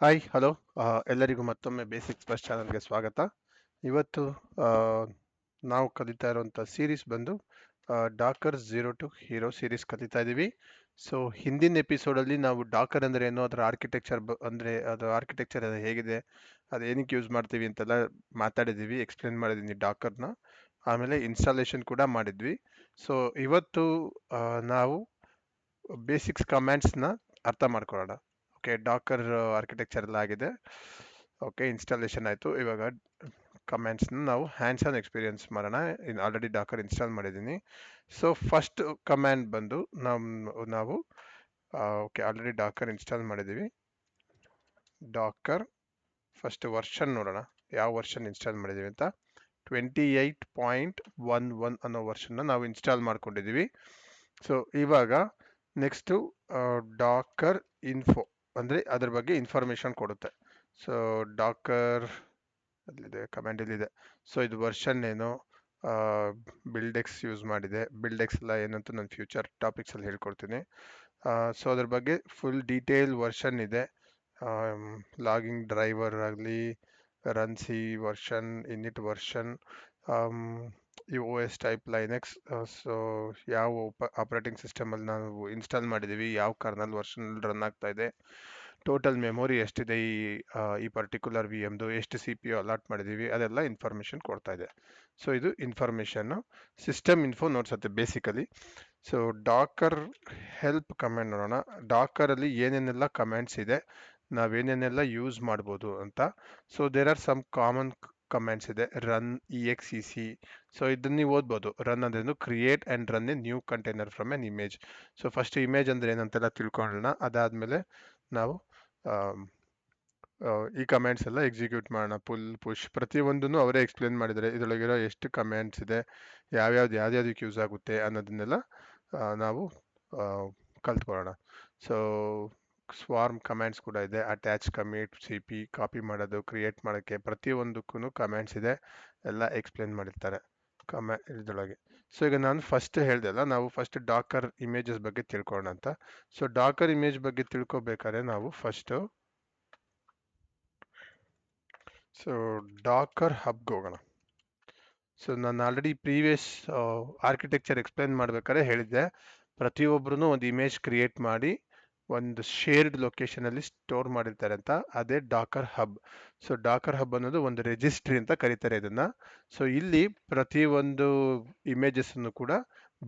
Hi hello ಎಲ್ಲರಿಗೂ ಮತ್ತೊಮ್ಮೆ basics bus ಚಾನಲ್ಗೆ ಸ್ವಾಗತ. ಇವತ್ತು ಆ, ನಾವು ಕಲಿತಾ ಇರುವಂಥ ಸೀರೀಸ್ ಬಂದು Docker zero to hero series ಕಲಿತಾ ಇದ್ದೀವಿ. ಸೊ ಹಿಂದಿನ ಎಪಿಸೋಡಲ್ಲಿ ನಾವು ಡಾಕರ್ ಅಂದರೆ ಏನೋ ಅದರ ಆರ್ಕಿಟೆಕ್ಚರ್ ಅಂದರೆ ಅದು ಆರ್ಕಿಟೆಕ್ಚರ್ ಹೇಗಿದೆ, ಅದು ಏನಕ್ಕೆ ಯೂಸ್ ಮಾಡ್ತೀವಿ ಅಂತೆಲ್ಲ ಮಾತಾಡಿದ್ದೀವಿ, ಎಕ್ಸ್ಪ್ಲೇನ್ ಮಾಡಿದ್ದೀನಿ ಡಾಕರ್ನ. ಆಮೇಲೆ ಇನ್ಸ್ಟಾಲೇಷನ್ ಕೂಡ ಮಾಡಿದ್ವಿ. ಸೊ ಇವತ್ತು ನಾವು ಬೇಸಿಕ್ಸ್ ಕಮ್ಯಾಂಡ್ಸ್ನ ಅರ್ಥ ಮಾಡ್ಕೊಳ್ಳೋಣ. ಓಕೆ, ಡಾಕರ್ ಆರ್ಕಿಟೆಕ್ಚರ್ ಎಲ್ಲ ಆಗಿದೆ. ಓಕೆ, ಇನ್ಸ್ಟಾಲೇಷನ್ ಆಯಿತು. ಇವಾಗ ಕಮ್ಯಾಂಡ್ಸ್ನ ನಾವು ಹ್ಯಾಂಡ್ಸ್ ಆನ್ ಎಕ್ಸ್ಪೀರಿಯನ್ಸ್ ಮಾಡೋಣ. ಆಲ್ರೆಡಿ ಡಾಕರ್ ಇನ್ಸ್ಟಾಲ್ ಮಾಡಿದ್ದೀನಿ. ಸೊ ಫಸ್ಟ್ ಕಮ್ಯಾಂಡ್ ಬಂದು ನಾವು ಓಕೆ, ಆಲ್ರೆಡಿ ಡಾಕರ್ ಇನ್ಸ್ಟಾಲ್ ಮಾಡಿದ್ದೀವಿ. ಡಾಕರ್ ಫಸ್ಟ್ ವರ್ಷನ್ ನೋಡೋಣ, ಯಾವ ವರ್ಷನ್ ಇನ್ಸ್ಟಾಲ್ ಮಾಡಿದ್ದೀವಿ ಅಂತ. 28.11 ಅನ್ನೋ ವರ್ಷನ್ನ ನಾವು ಇನ್ಸ್ಟಾಲ್ ಮಾಡ್ಕೊಂಡಿದ್ದೀವಿ. ಸೊ ಇವಾಗ ನೆಕ್ಸ್ಟು ಡಾಕರ್ ಇನ್ಫೋ ಅಂದರೆ ಅದ್ರ ಬಗ್ಗೆ ಇನ್ಫಾರ್ಮೇಷನ್ ಕೊಡುತ್ತೆ. ಸೊ ಡಾಕರ್ ಅಲ್ಲಿದೆ, ಕಮಾಂಡ್ ಇಲ್ಲಿದೆ. ಸೊ ಇದು ವರ್ಷನ್ ಏನು, ಬಿಲ್ಡೆಕ್ಸ್ ಯೂಸ್ ಮಾಡಿದೆ, ಬಿಲ್ಡೆಕ್ಸ್ ಎಲ್ಲ ಏನಂತ ನಾನು ಫ್ಯೂಚರ್ ಟಾಪಿಕ್ಸಲ್ಲಿ ಹೇಳ್ಕೊಡ್ತೀನಿ. ಸೊ ಅದ್ರ ಬಗ್ಗೆ ಫುಲ್ ಡೀಟೇಲ್ ವರ್ಷನ್ ಇದೆ. ಲಾಗಿಂಗ್ ಡ್ರೈವರ್ ಆಗಲಿ, ರನ್ಸಿ ವರ್ಷನ್, ಇನಿಟ್ ವರ್ಷನ್, ಈ ಓ ಎಸ್ ಟೈಪ್ ಲೈನೆಕ್ಸ್. ಸೊ ಯಾವ ಆಪರೇಟಿಂಗ್ ಸಿಸ್ಟಮಲ್ಲಿ ನಾವು ಇನ್ಸ್ಟಾಲ್ ಮಾಡಿದ್ದೀವಿ, ಯಾವ ಕರ್ನಲ್ ವರ್ಷನಲ್ಲಿ ರನ್ ಆಗ್ತಾ ಇದೆ, ಟೋಟಲ್ ಮೆಮೊರಿ ಎಷ್ಟಿದೆ ಈ ಪರ್ಟಿಕ್ಯುಲರ್ ವಿ ಎಮ್ದು, ಎಷ್ಟು ಸಿ ಪಿ ಯು ಅಲಾಟ್ ಮಾಡಿದ್ದೀವಿ, ಅದೆಲ್ಲ ಇನ್ಫಾರ್ಮೇಷನ್ ಕೊಡ್ತಾ ಇದೆ. ಸೊ ಇದು ಇನ್ಫಾರ್ಮೇಷನ್ನು ಸಿಸ್ಟಮ್ ಇನ್ಫೋ ನೋಡ್ಸುತ್ತೆ basically. So docker help command ನೋಡೋಣ. ಡಾಕರಲ್ಲಿ ಏನೇನೆಲ್ಲ ಕಮೆಂಟ್ಸ್ ಇದೆ, ನಾವೇನೇನೆಲ್ಲ ಯೂಸ್ ಮಾಡ್ಬೋದು ಅಂತ. So there are some common commands ಇದೆ. Run E X E C. So ಇದನ್ನ ನೀವು ಓದ್ಬೋದು. ರನ್ ಅಂದ್ರೇನು, create and run a new container from an image. So first image ಅಂದ್ರೆ ಏನಂತೆಲ್ಲ ತಿಳ್ಕೊಳ್ಳೋಣ. ಅದಾದಮೇಲೆ ನಾವು ಈ ಕಮೆಂಟ್ಸ್ ಎಲ್ಲ ಎಕ್ಸಿಕ್ಯೂಟ್ ಮಾಡೋಣ. ಪುಲ್, ಪುಷ್ ಪ್ರತಿಯೊಂದನ್ನು ಅವರೇ ಎಕ್ಸ್ಪ್ಲೇನ್ ಮಾಡಿದ್ದಾರೆ. ಇದರೊಳಗಿರೋ ಎಷ್ಟು ಕಮೆಂಟ್ಸ್ ಇದೆ, ಯಾವ್ಯಾವ್ದಕ್ಕೆ ಯೂಸ್ ಆಗುತ್ತೆ ಅನ್ನೋದನ್ನೆಲ್ಲ ನಾವು ಕಲ್ತ್ಕೊಳ್ಳೋಣ. ಸೊ ಸ್ವಾರ್ಮ್ ಕಮೆಂಟ್ಸ್ ಕೂಡ ಇದೆ. Attach, commit, C P, copy ಮಾಡೋದು, ಕ್ರಿಯೇಟ್ ಮಾಡೋಕ್ಕೆ ಪ್ರತಿಯೊಂದಕ್ಕೂ ಕಮೆಂಟ್ಸ್ ಇದೆ, ಎಲ್ಲ ಎಕ್ಸ್ಪ್ಲೇನ್ ಮಾಡಿರ್ತಾರೆ ಇದರೊಳಗೆ. ಸೊ ಈಗ ನಾನು ಫಸ್ಟ್ ಹೇಳ್ದೆ ಅಲ್ಲ, ನಾವು ಫಸ್ಟ್ ಡಾಕರ್ ಇಮೇಜಸ್ ಬಗ್ಗೆ ತಿಳ್ಕೊಳ್ಳೋಣ ಅಂತ. ಸೊ ಡಾಕರ್ ಇಮೇಜ್ ಬಗ್ಗೆ ತಿಳ್ಕೊಬೇಕಾದ್ರೆ ನಾವು ಫಸ್ಟು ಡಾಕರ್ ಹಬ್ಗೆ ಹೋಗೋಣ. ಸೊ ನಾನು ಆಲ್ರೆಡಿ ಪ್ರೀವಿಯಸ್ ಆರ್ಕಿಟೆಕ್ಚರ್ ಎಕ್ಸ್ಪ್ಲೇನ್ ಮಾಡ್ಬೇಕಾದ್ರೆ ಹೇಳಿದ್ದೆ, ಪ್ರತಿಯೊಬ್ಬರೂ ಒಂದು ಇಮೇಜ್ ಕ್ರಿಯೇಟ್ ಮಾಡಿ ಒಂದು ಶೇರ್ಡ್ ಲೊಕೇಶನಲ್ಲಿ ಸ್ಟೋರ್ ಮಾಡಿರ್ತಾರೆ ಅಂತ. ಅದೇ Dakar hub. So Dakar hub ಅನ್ನೋದು ಒಂದು ರಿಜಿಸ್ಟ್ರಿ ಅಂತ ಕರೀತಾರೆ ಇದನ್ನ. ಸೊ ಇಲ್ಲಿ ಪ್ರತಿಯೊಂದು ಇಮೇಜಸ್ಸನ್ನು ಕೂಡ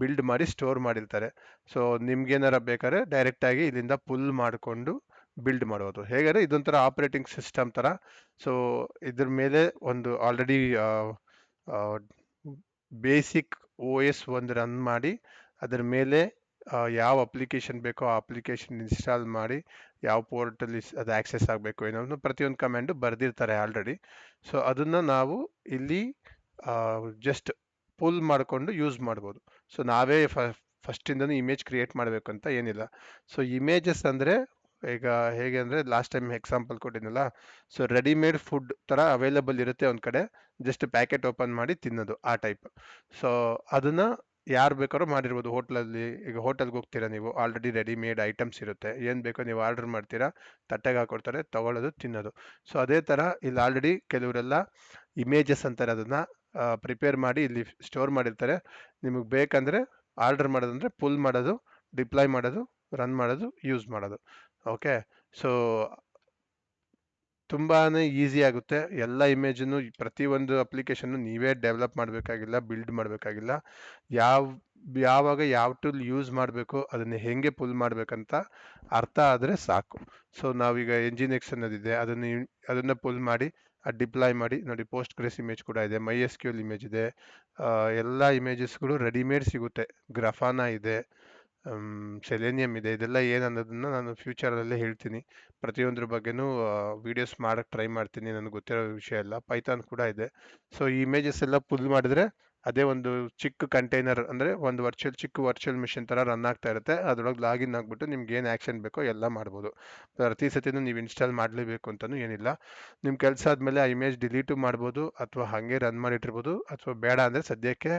ಬಿಲ್ಡ್ ಮಾಡಿ ಸ್ಟೋರ್ ಮಾಡಿರ್ತಾರೆ. ಸೊ ನಿಮ್ಗೇನಾರ ಬೇಕಾದ್ರೆ ಡೈರೆಕ್ಟಾಗಿ ಇಲ್ಲಿಂದ ಪುಲ್ ಮಾಡಿಕೊಂಡು ಬಿಲ್ಡ್ ಮಾಡೋದು. ಹೇಗಾದ್ರೆ ಇದೊಂಥರ ಆಪರೇಟಿಂಗ್ ಸಿಸ್ಟಮ್ ಥರ. ಸೊ ಇದ್ರ ಮೇಲೆ ಒಂದು ಆಲ್ರೆಡಿ ಬೇಸಿಕ್ ಓ ಎಸ್ ಒಂದು ರನ್ ಮಾಡಿ, ಅದರ ಮೇಲೆ ಯಾವ ಅಪ್ಲಿಕೇಶನ್ ಬೇಕೋ ಆ ಅಪ್ಲಿಕೇಶನ್ ಇನ್ಸ್ಟಾಲ್ ಮಾಡಿ, ಯಾವ ಪೋರ್ಟಲ್ಲಿ ಅದು ಆಕ್ಸೆಸ್ ಆಗಬೇಕು ಏನೋ ಪ್ರತಿಯೊಂದು ಕಮೆಂಡು ಬರೆದಿರ್ತಾರೆ ಆಲ್ರೆಡಿ. ಸೊ ಅದನ್ನು ನಾವು ಇಲ್ಲಿ ಜಸ್ಟ್ ಪುಲ್ ಮಾಡಿಕೊಂಡು ಯೂಸ್ ಮಾಡ್ಬೋದು. ಸೊ ನಾವೇ ಫಸ್ಟಿಂದನೂ ಇಮೇಜ್ ಕ್ರಿಯೇಟ್ ಮಾಡಬೇಕು ಅಂತ ಏನಿಲ್ಲ. ಸೊ ಇಮೇಜಸ್ ಅಂದರೆ ಈಗ ಹೇಗೆ ಅಂದರೆ ಲಾಸ್ಟ್ ಟೈಮ್ ಎಕ್ಸಾಂಪಲ್ ಕೊಟ್ಟಿದ್ನಲ್ಲ, ಸೊ ರೆಡಿಮೇಡ್ ಫುಡ್ ಥರ ಅವೈಲೇಬಲ್ ಇರುತ್ತೆ ಒಂದು ಕಡೆ, ಜಸ್ಟ್ ಪ್ಯಾಕೆಟ್ ಓಪನ್ ಮಾಡಿ ತಿನ್ನೋದು ಆ ಟೈಪ್. ಸೊ ಅದನ್ನು ಯಾರು ಬೇಕಾದ್ರೂ ಮಾಡಿರ್ಬೋದು. ಹೋಟ್ಲಲ್ಲಿ, ಈಗ ಹೋಟೆಲ್ಗೆ ಹೋಗ್ತೀರಾ ನೀವು, ಆಲ್ರೆಡಿ ರೆಡಿಮೇಡ್ ಐಟಮ್ಸ್ ಇರುತ್ತೆ, ಏನು ಬೇಕೋ ನೀವು ಆರ್ಡರ್ ಮಾಡ್ತೀರಾ, ತಟ್ಟೆಗೆ ಹಾಕೊಡ್ತಾರೆ, ತಗೊಳ್ಳೋದು, ತಿನ್ನೋದು. ಸೊ ಅದೇ ಥರ ಇಲ್ಲಿ ಆಲ್ರೆಡಿ ಕೆಲವರೆಲ್ಲ ಇಮೇಜಸ್ ಅಂತಾರೆ, ಅದನ್ನು ಪ್ರಿಪೇರ್ ಮಾಡಿ ಇಲ್ಲಿ ಸ್ಟೋರ್ ಮಾಡಿರ್ತಾರೆ. ನಿಮಗೆ ಬೇಕಂದರೆ ಆರ್ಡರ್ ಮಾಡೋದಂದರೆ ಪುಲ್ ಮಾಡೋದು, ಡಿಪ್ಲಾಯ್ ಮಾಡೋದು, ರನ್ ಮಾಡೋದು, ಯೂಸ್ ಮಾಡೋದು. ಓಕೆ, ಸೊ ತುಂಬಾ ಈಸಿ ಆಗುತ್ತೆ. ಎಲ್ಲ ಇಮೇಜನ್ನು, ಪ್ರತಿಯೊಂದು ಅಪ್ಲಿಕೇಶನ್ನು ನೀವೇ ಡೆವಲಪ್ ಮಾಡಬೇಕಾಗಿಲ್ಲ, ಬಿಲ್ಡ್ ಮಾಡಬೇಕಾಗಿಲ್ಲ. ಯಾವಾಗ ಯಾವ ಟೂಲ್ ಯೂಸ್ ಮಾಡಬೇಕು, ಅದನ್ನು ಹೆಂಗೆ ಪುಲ್ ಮಾಡಬೇಕಂತ ಅರ್ಥ ಆದರೆ ಸಾಕು. ಸೊ ನಾವೀಗ ಎಂಜಿನೆಕ್ಸ್ ಅನ್ನೋದಿದೆ, ಅದನ್ನು ಪುಲ್ ಮಾಡಿ ಡಿಪ್ಲಾಯ್ ಮಾಡಿ ನೋಡಿ. ಪೋಸ್ಟ್ ಗ್ರೇಸ್ ಇಮೇಜ್ ಕೂಡ ಇದೆ, ಮೈ ಎಸ್ ಕ್ಯೂ ಎಲ್ ಇಮೇಜ್ ಇದೆ, ಎಲ್ಲ ಇಮೇಜಸ್ಗಳು ರೆಡಿಮೇಡ್ ಸಿಗುತ್ತೆ. ಗ್ರಫಾನ ಇದೆ, ಸೆಲೆನಿಯಮ್ ಇದೆ. ಇದೆಲ್ಲ ಏನನ್ನೋದನ್ನು ನಾನು ಫ್ಯೂಚರಲ್ಲೇ ಹೇಳ್ತೀನಿ. ಪ್ರತಿಯೊಂದ್ರ ಬಗ್ಗೆನೂ ವೀಡಿಯೋಸ್ ಮಾಡೋಕ್ಕೆ ಟ್ರೈ ಮಾಡ್ತೀನಿ, ನನಗೆ ಗೊತ್ತಿರೋ ವಿಷಯ ಎಲ್ಲ. ಪೈಥಾನ್ ಕೂಡ ಇದೆ. ಸೊ ಈ ಇಮೇಜಸ್ ಎಲ್ಲ ಪುಲ್ ಮಾಡಿದ್ರೆ ಅದೇ ಒಂದು ಚಿಕ್ಕ ಕಂಟೈನರ್, ಅಂದರೆ ಒಂದು ಚಿಕ್ಕ ವರ್ಚುವಲ್ ಮಿಷಿನ್ ಥರ ರನ್ ಆಗ್ತಾ ಇರುತ್ತೆ. ಅದರೊಳಗೆ ಲಾಗಿನ್ ಆಗಿಬಿಟ್ಟು ನಿಮ್ಗೆ ಏನು ಆ್ಯಕ್ಷನ್ ಬೇಕೋ ಎಲ್ಲ ಮಾಡ್ಬೋದು. ಪ್ರತಿ ಸತಿನೂ ನೀವು ಇನ್ಸ್ಟಾಲ್ ಮಾಡಲೇಬೇಕು ಅಂತಲೂ ಏನಿಲ್ಲ. ನಿಮ್ಮ ಕೆಲಸ ಆದಮೇಲೆ ಆ ಇಮೇಜ್ ಡಿಲೀಟು ಮಾಡ್ಬೋದು, ಅಥವಾ ಹಾಗೆ ರನ್ ಮಾಡಿಟ್ಟಿರ್ಬೋದು, ಅಥವಾ ಬೇಡ ಅಂದರೆ ಸದ್ಯಕ್ಕೆ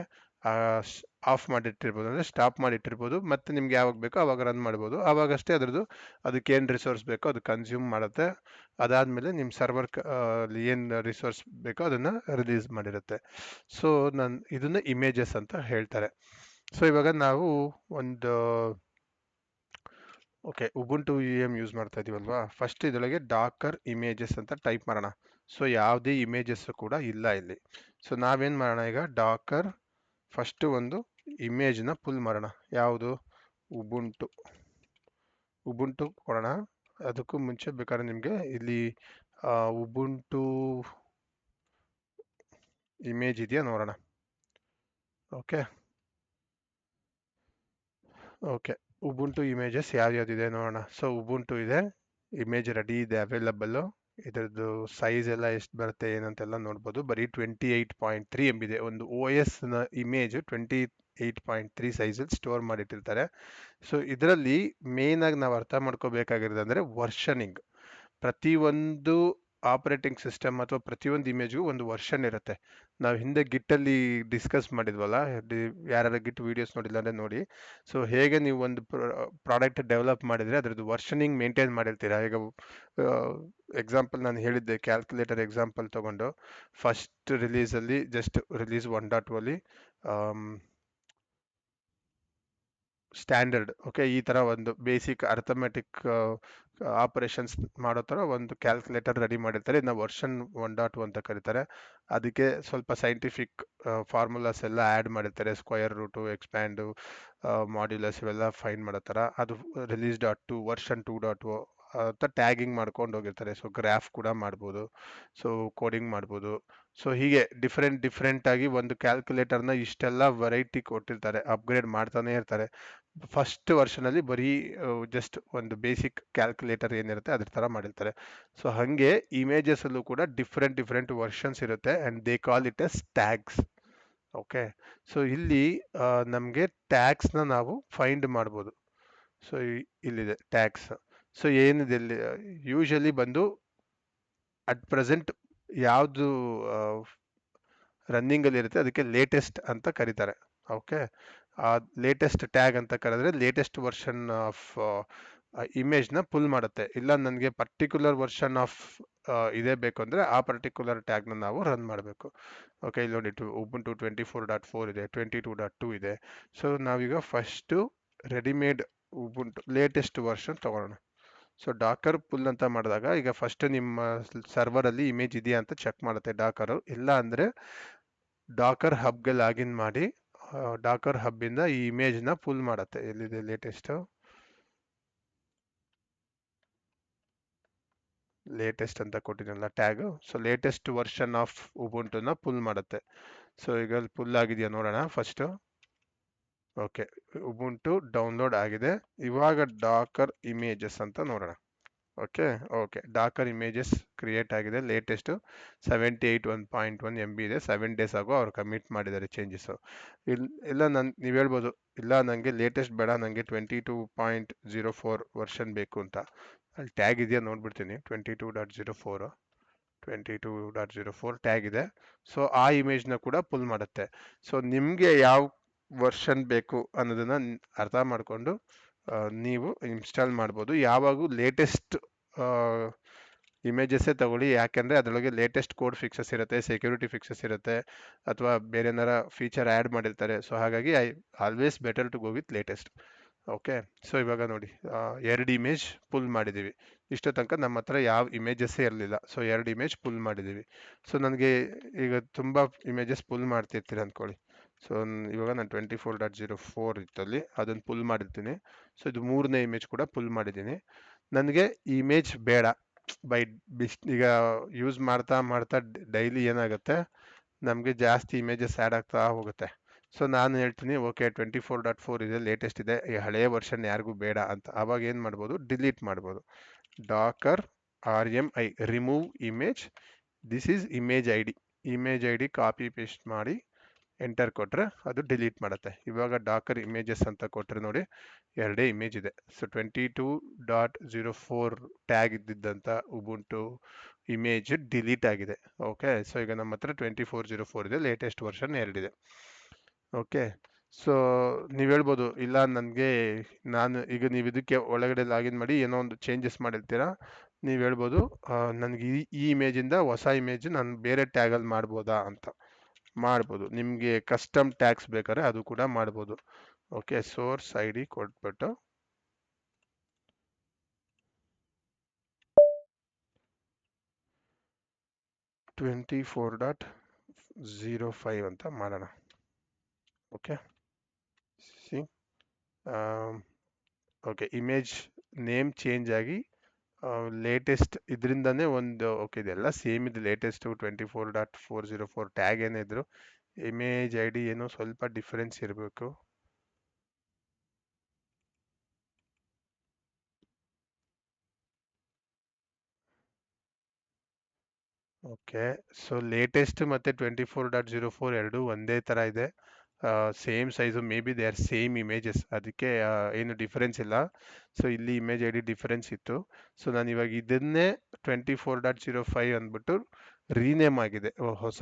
ಆಫ್ ಮಾಡಿಟ್ಟಿರ್ಬೋದು, ಅಂದರೆ ಸ್ಟಾಪ್ ಮಾಡಿಟ್ಟಿರ್ಬೋದು, ಮತ್ತು ನಿಮ್ಗೆ ಯಾವಾಗ ಬೇಕೋ ಆವಾಗ ರನ್ ಮಾಡ್ಬೋದು. ಆವಾಗಷ್ಟೇ ಅದ್ರದ್ದು ಅದಕ್ಕೆ ಏನು ರಿಸೋರ್ಸ್ ಬೇಕೋ ಅದು ಕನ್ಸ್ಯೂಮ್ ಮಾಡುತ್ತೆ. ಅದಾದಮೇಲೆ ನಿಮ್ಮ ಸರ್ವರ್ ಏನು ರಿಸೋರ್ಸ್ ಬೇಕೋ ಅದನ್ನು ರಿಲೀಸ್ ಮಾಡಿರುತ್ತೆ. ಸೊ ಇದನ್ನು ಇಮೇಜಸ್ ಅಂತ ಹೇಳ್ತಾರೆ. ಸೊ ಇವಾಗ ನಾವು ಒಂದು ಓಕೆ ಉಬುಂಟು ಯೂಸ್ ಮಾಡ್ತಾ ಇದೀವಲ್ವಾ, ಫಸ್ಟ್ ಇದರೊಳಗೆ ಡಾಕರ್ ಇಮೇಜಸ್ ಅಂತ ಟೈಪ್ ಮಾಡೋಣ. ಸೊ ಯಾವುದೇ ಇಮೇಜಸ್ ಕೂಡ ಇಲ್ಲ ಇಲ್ಲಿ. ಸೊ ನಾವೇನು ಮಾಡೋಣ, ಈಗ ಡಾಕರ್ ಫಸ್ಟ್ ಒಂದು ಇಮೇಜ್ನ ಪುಲ್ ಮಾಡೋಣ. ಯಾವುದು? ಉಬುಂಟು ಉಬುಂಟು ಕೊಡೋಣ. ಅದಕ್ಕೂ ಮುಂಚೆ ಬೇಕಾದ್ರೆ ನಿಮಗೆ ಇಲ್ಲಿ ಉಬುಂಟು ಇಮೇಜ್ ಇದೆಯಾ ನೋಡೋಣ. ಓಕೆ ಓಕೆ ಉಬುಂಟು ಇಮೇಜಸ್ ಯಾವ್ಯಾವ್ದಿದೆ ನೋಡೋಣ. ಸೊ ಉಬುಂಟು ಇದೆ, ಇಮೇಜ್ ರೆಡಿ ಇದೆ, ಅವೈಲಬಲ್ಲು. ಇದರದ್ದು ಸೈಜ್ ಎಲ್ಲ ಎಷ್ಟು ಬರುತ್ತೆ ಏನಂತೆಲ್ಲ ನೋಡ್ಬೋದು. ಬರೀ 28.3 MB ಇದೆ. ಒಂದು OS ಇಮೇಜ್ 28.3 ಸೈಜಲ್ಲಿ ಸ್ಟೋರ್ ಮಾಡಿಟ್ಟಿರ್ತಾರೆ. ಸೊ ಇದರಲ್ಲಿ ಮೇನ್ ಆಗಿ ನಾವು ಅರ್ಥ ಮಾಡ್ಕೋಬೇಕಾಗಿರೋದು ಅಂದರೆ ವರ್ಷನಿಂಗ್. ಪ್ರತಿಯೊಂದು ಆಪರೇಟಿಂಗ್ ಸಿಸ್ಟಮ್ ಅಥವಾ ಪ್ರತಿಯೊಂದು ಇಮೇಜ್ಗೂ ಒಂದು ವರ್ಷನ್ ಇರುತ್ತೆ. ನಾವು ಹಿಂದೆ ಗಿಟ್ಟಲ್ಲಿ ಡಿಸ್ಕಸ್ ಮಾಡಿದ್ವಲ್ಲ, ಯಾರು ಗಿಟ್ ವಿಡಿಯೋಸ್ ನೋಡಿಲ್ಲ ಅಂದರೆ ನೋಡಿ. ಸೊ ಹೇಗೆ ನೀವು ಒಂದು ಪ್ರಾಡಕ್ಟ್ ಡೆವಲಪ್ ಮಾಡಿದರೆ ಅದರದ್ದು ವರ್ಷನಿಂಗ್ ಮೇಂಟೈನ್ ಮಾಡಿರ್ತೀರಾ. ಈಗ ಎಕ್ಸಾಂಪಲ್ ನಾನು ಹೇಳಿದ್ದೆ, ಕ್ಯಾಲ್ಕುಲೇಟರ್ ಎಕ್ಸಾಂಪಲ್ ತಗೊಂಡು ಫಸ್ಟ್ ರಿಲೀಸಲ್ಲಿ ಜಸ್ಟ್ ರಿಲೀಸ್ 1.2 ಅಲ್ಲಿ ಸ್ಟ್ಯಾಂಡರ್ಡ್, ಓಕೆ, ಈ ಥರ ಒಂದು ಬೇಸಿಕ್ ಅರ್ಥಮೆಟಿಕ್ ಆಪರೇಷನ್ಸ್ ಮಾಡೋ ಥರ ಒಂದು ಕ್ಯಾಲ್ಕುಲೇಟರ್ ರೆಡಿ ಮಾಡಿರ್ತಾರೆ. ಇದನ್ನ ವರ್ಷನ್ 1.2 ಅಂತ ಕರೀತಾರೆ. ಅದಕ್ಕೆ ಸ್ವಲ್ಪ ಸೈಂಟಿಫಿಕ್ ಫಾರ್ಮುಲಾಸ್ ಎಲ್ಲ ಆ್ಯಡ್ ಮಾಡಿರ್ತಾರೆ. ಸ್ಕ್ವಯರ್ ರೂಟು, ಎಕ್ಸ್ಪ್ಯಾಂಡು, ಮಾಡ್ಯುಲಸ್ ಇವೆಲ್ಲ ಫೈಂಡ್ ಮಾಡೋ ಥರ. ಅದು ರಿಲೀಸ್.2 ವರ್ಷನ್ 2.0 ಅಂತ ಟ್ಯಾಗಿಂಗ್ ಮಾಡ್ಕೊಂಡು ಹೋಗಿರ್ತಾರೆ. ಸೊ ಗ್ರಾಫ್ ಕೂಡ ಮಾಡ್ಬೋದು, ಸೊ ಕೋಡಿಂಗ್ ಮಾಡ್ಬೋದು. ಸೊ ಹೀಗೆ ಡಿಫ್ರೆಂಟ್ ಆಗಿ ಒಂದು ಕ್ಯಾಲ್ಕುಲೇಟರ್ನ ಇಷ್ಟೆಲ್ಲ ವೆರೈಟಿ ಕೊಟ್ಟಿರ್ತಾರೆ, ಅಪ್ಗ್ರೇಡ್ ಮಾಡ್ತಾನೆ ಇರ್ತಾರೆ. ಫಸ್ಟ್ ವರ್ಷನಲ್ಲಿ ಬರೀ ಜಸ್ಟ್ ಒಂದು ಬೇಸಿಕ್ ಕ್ಯಾಲ್ಕುಲೇಟರ್ ಏನಿರುತ್ತೆ ಅದ್ರ ಥರ ಮಾಡಿರ್ತಾರೆ. ಸೊ ಹಾಗೆ ಇಮೇಜಸಲ್ಲೂ ಕೂಡ ಡಿಫ್ರೆಂಟ್ ವರ್ಷನ್ಸ್ ಇರುತ್ತೆ, and they call it as tags. Okay, so ಇಲ್ಲಿ ನಮಗೆ ಟ್ಯಾಗ್ಸ್ನ ನಾವು ಫೈಂಡ್ ಮಾಡ್ಬೋದು. ಸೊ ಇಲ್ಲಿದೆ ಟ್ಯಾಗ್ಸ್. ಸೊ ಏನಿದೆ ಇಲ್ಲಿ ಯೂಶಲಿ ಬಂದು ಅಟ್ ಪ್ರೆಸೆಂಟ್ ಯಾವುದು ರನ್ನಿಂಗಲ್ಲಿ ಇರುತ್ತೆ ಅದಕ್ಕೆ ಲೇಟೆಸ್ಟ್ ಅಂತ ಕರೀತಾರೆ. ಓಕೆ, ಆ ಲೇಟೆಸ್ಟ್ ಟ್ಯಾಗ್ ಅಂತ ಕರೆದ್ರೆ ಲೇಟೆಸ್ಟ್ ವರ್ಷನ್ ಆಫ್ ಇಮೇಜ್ನ ಪುಲ್ ಮಾಡುತ್ತೆ. ಇಲ್ಲ ನನಗೆ ಪರ್ಟಿಕ್ಯುಲರ್ ವರ್ಷನ್ ಆಫ್ ಇದೇ ಬೇಕು ಅಂದರೆ ಆ ಪರ್ಟಿಕ್ಯುಲರ್ ಟ್ಯಾಗ್ನ ನಾವು ರನ್ ಮಾಡಬೇಕು. ಓಕೆ, ಇಲ್ಲಿ ನೋಡಿ ಉಬುಂಟು 24.4 ಇದೆ, 22.2 ಇದೆ. ಸೊ ನಾವೀಗ first readymade Ubuntu latest version ತಗೊಳ್ಳೋಣ. ಸೊ ಡಾಕರ್ ಪುಲ್ ಅಂತ ಮಾಡಿದಾಗ ಈಗ ಫಸ್ಟ್ ನಿಮ್ಮ ಸರ್ವರಲ್ಲಿ ಇಮೇಜ್ ಇದೆಯಾ ಅಂತ ಚೆಕ್ ಮಾಡುತ್ತೆ ಡಾಕರು. ಇಲ್ಲ ಅಂದರೆ ಡಾಕರ್ ಹಬ್ಗೆ ಲಾಗಿನ್ ಮಾಡಿ ಡಾಕರ್ ಹಬ್ಬಿಂದ ಈ ಇಮೇಜ್ನ ಪುಲ್ ಮಾಡುತ್ತೆ. ಎಲ್ಲಿದೆ ಲೇಟೆಸ್ಟ್ ಅಂತ ಕೊಟ್ಟಿದ್ದಲ್ಲ tag. So latest version of ಉಬುಂಟುನ ಪುಲ್ ಮಾಡುತ್ತೆ. ಸೊ ಈಗ ಪುಲ್ ಆಗಿದೆಯಾ ನೋಡೋಣ ಫಸ್ಟು. ಓಕೆ, ಉಬುಂಟು ಡೌನ್ಲೋಡ್ ಆಗಿದೆ. ಇವಾಗ ಡಾಕರ್ ಇಮೇಜಸ್ ಅಂತ ನೋಡೋಣ. ಓಕೆ ಡಾಕರ್ ಇಮೇಜಸ್ ಕ್ರಿಯೇಟ್ ಆಗಿದೆ. ಲೇಟೆಸ್ಟು 78.1 MB ಇದೆ. 7 ಡೇಸ್ ಆಗೋ ಅವ್ರು ಕಮಿಟ್ ಮಾಡಿದ್ದಾರೆ ಚೇಂಜಸ್ಸು. ಇಲ್ಲ ನೀವು ಹೇಳ್ಬೋದು, ಇಲ್ಲ ನನಗೆ ಲೇಟೆಸ್ಟ್ ಬೇಡ, ನನಗೆ 22.04 ವರ್ಷನ್ ಬೇಕು ಅಂತ. ಅಲ್ಲಿ ಟ್ಯಾಗ್ ಇದೆಯಾ ನೋಡ್ಬಿಡ್ತೀನಿ. 22.04 ಟ್ಯಾಗ್ ಇದೆ. ಸೊ ಆ ಇಮೇಜ್ನ ಕೂಡ ಪುಲ್ ಮಾಡುತ್ತೆ. ಸೊ ನಿಮಗೆ ಯಾವ ವರ್ಷನ್ ಬೇಕು ಅನ್ನೋದನ್ನ ಅರ್ಥ ಮಾಡಿಕೊಂಡು ನೀವು ಇನ್ಸ್ಟಾಲ್ ಮಾಡ್ಬೋದು. ಯಾವಾಗೂ ಲೇಟೆಸ್ಟ್ ಇಮೇಜಸ್ಸೇ ತಗೊಳ್ಳಿ, ಯಾಕೆಂದರೆ ಅದರೊಳಗೆ ಲೇಟೆಸ್ಟ್ ಕೋಡ್ ಫಿಕ್ಸಸ್ ಇರುತ್ತೆ, ಸೆಕ್ಯೂರಿಟಿ ಫಿಕ್ಸಸ್ ಇರುತ್ತೆ, ಅಥವಾ ಬೇರೆ ಏನಾರ ಫೀಚರ್ ಆ್ಯಡ್ ಮಾಡಿರ್ತಾರೆ. ಸೊ ಹಾಗಾಗಿ always better to go with latest. Okay, so ಇವಾಗ ನೋಡಿ 2 ಇಮೇಜ್ ಪುಲ್ ಮಾಡಿದ್ದೀವಿ. ಇಷ್ಟು ತನಕ ನಮ್ಮ ಹತ್ರ ಯಾವ ಇಮೇಜಸ್ಸೇ ಇರಲಿಲ್ಲ. ಸೊ 2 ಇಮೇಜ್ ಪುಲ್ ಮಾಡಿದ್ದೀವಿ. ಸೊ ನನಗೆ ಈಗ ತುಂಬ ಇಮೇಜಸ್ ಪುಲ್ ಮಾಡ್ತಿರ್ತೀರಿ ಅಂದ್ಕೊಳ್ಳಿ. ಸೊ ಇವಾಗ ನಾನು 24.04 ಇತ್ತಲ್ಲಿ ಅದನ್ನು ಪುಲ್ ಮಾಡಿರ್ತೀನಿ. ಸೊ ಇದು 3ನೇ ಇಮೇಜ್ ಕೂಡ ಪುಲ್ ಮಾಡಿದ್ದೀನಿ. ನನಗೆ ಇಮೇಜ್ ಬೇಡ ಈಗ ಯೂಸ್ ಮಾಡ್ತಾ ಡೈಲಿ ಏನಾಗುತ್ತೆ, ನಮಗೆ ಜಾಸ್ತಿ ಇಮೇಜಸ್ ಆ್ಯಡ್ ಆಗ್ತಾ ಹೋಗುತ್ತೆ. ಸೊ ನಾನು ಹೇಳ್ತೀನಿ ಓಕೆ 24.4 ಇದೆ, ಲೇಟೆಸ್ಟ್ ಇದೆ, ಈ ಹಳೆಯ ವರ್ಷನ್ ಯಾರಿಗೂ ಬೇಡ ಅಂತ. ಆವಾಗ ಏನು ಮಾಡ್ಬೋದು, ಡಿಲೀಟ್ ಮಾಡ್ಬೋದು. Docker RMI remove image, this is image I D copy paste ಮಾಡಿ ಎಂಟರ್ ಕೊಟ್ಟರೆ ಅದು ಡಿಲೀಟ್ ಮಾಡುತ್ತೆ. ಇವಾಗ ಡಾಕರ್ ಇಮೇಜಸ್ ಅಂತ ಕೊಟ್ಟರೆ ನೋಡಿ 2 ಇಮೇಜ್ ಇದೆ. ಸೊ 22.04 ಟ್ಯಾಗ್ ಇದ್ದಿದ್ದಂಥ ಉಬುಂಟು ಇಮೇಜ್ ಡಿಲೀಟ್ ಆಗಿದೆ. ಓಕೆ, ಸೊ ಈಗ ನಮ್ಮ ಹತ್ರ 24.04 ಇದೆ, ಲೇಟೆಸ್ಟ್ ವರ್ಷನ್ 2 ಇದೆ. ಓಕೆ. ಸೊ ನೀವು ಹೇಳ್ಬೋದು ಇಲ್ಲ ನನಗೆ, ನಾನು ಈಗ ನೀವು ಇದಕ್ಕೆ ಒಳಗಡೆ ಲಾಗಿನ್ ಮಾಡಿ ಏನೋ ಒಂದು ಚೇಂಜಸ್ ಮಾಡಿರ್ತೀರಾ, ನೀವು ಹೇಳ್ಬೋದು ನನಗೆ ಈ ಇಮೇಜಿಂದ ಹೊಸ ಇಮೇಜ್ ನಾನು ಬೇರೆ ಟ್ಯಾಗಲ್ಲಿ ಮಾಡ್ಬೋದಾ ಅಂತ. ಮಾಡ್ಬೋದು, ನಿಮಗೆ ಕಸ್ಟಮ್ ಟ್ಯಾಗ್ಸ್ ಬೇಕಾದ್ರೆ ಅದು ಕೂಡ ಮಾಡ್ಬೋದು. ಓಕೆ, ಸೋರ್ಸ್ ಐ ಡಿ ಕೊಟ್ಬಿಟ್ಟು 24.05 ಅಂತ ಮಾಡೋಣ. Okay, C okay, image name change ಆಗಿ ಲೇಟೆಸ್ಟ್ ಇದರಿಂದನೇ ಒಂದು, ಓಕೆ ಇದೆಲ್ಲ ಸೇಮ್ ಇದೆ, ಲೇಟೆಸ್ಟ್ 24.404 ಟ್ಯಾಗ್ ಏನೇ ಇದ್ರು ಇಮೇಜ್ ಐ ಡಿ ಏನೋ ಸ್ವಲ್ಪ ಡಿಫರೆನ್ಸ್ ಇರಬೇಕು. ಓಕೆ, ಸೊ ಲೇಟೆಸ್ಟ್ ಮತ್ತು 24.04 ಎರಡು ಒಂದೇ ಥರ ಇದೆ, same size, may be they are same images, ಅದಕ್ಕೆ ಏನು ಡಿಫರೆನ್ಸ್ ಇಲ್ಲ. ಸೊ ಇಲ್ಲಿ ಇಮೇಜ್ ಐ ಡಿ ಡಿಫರೆನ್ಸ್ ಇತ್ತು. ಸೊ ನಾನು ಇವಾಗ ಇದನ್ನೇ 24.05 ಅಂದ್ಬಿಟ್ಟು ರೀನೇಮ್ ಆಗಿದೆ, ಹೊಸ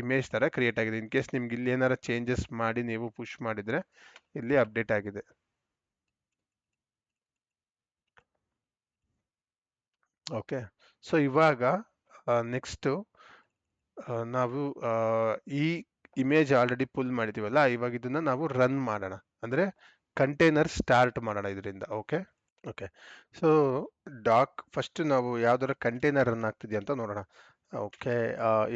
ಇಮೇಜ್ ಥರ ಕ್ರಿಯೇಟ್ ಆಗಿದೆ. ಇನ್ ಕೇಸ್ ನಿಮ್ಗೆ ಇಲ್ಲಿ ಏನಾರ ಚೇಂಜಸ್ ಮಾಡಿ ನೀವು ಪುಷ್ ಮಾಡಿದರೆ ಇಲ್ಲಿ ಅಪ್ಡೇಟ್ ಆಗಿದೆ. ಓಕೆ, ಸೊ ಇವಾಗ ನೆಕ್ಸ್ಟು ನಾವು ಈ ಇಮೇಜ್ ಆಲ್ರೆಡಿ ಪುಲ್ ಮಾಡಿದ್ದೀವಲ್ಲ, ಇವಾಗ ಇದನ್ನ ನಾವು ರನ್ ಮಾಡೋಣ, ಅಂದರೆ ಕಂಟೈನರ್ ಸ್ಟಾರ್ಟ್ ಮಾಡೋಣ ಇದರಿಂದ. ಓಕೆ ಓಕೆ, ಸೊ ಫಸ್ಟ್ ನಾವು ಯಾವ್ದಾರ ಕಂಟೈನರ್ ರನ್ ಆಗ್ತಿದೆಯಾ ಅಂತ ನೋಡೋಣ. ಓಕೆ,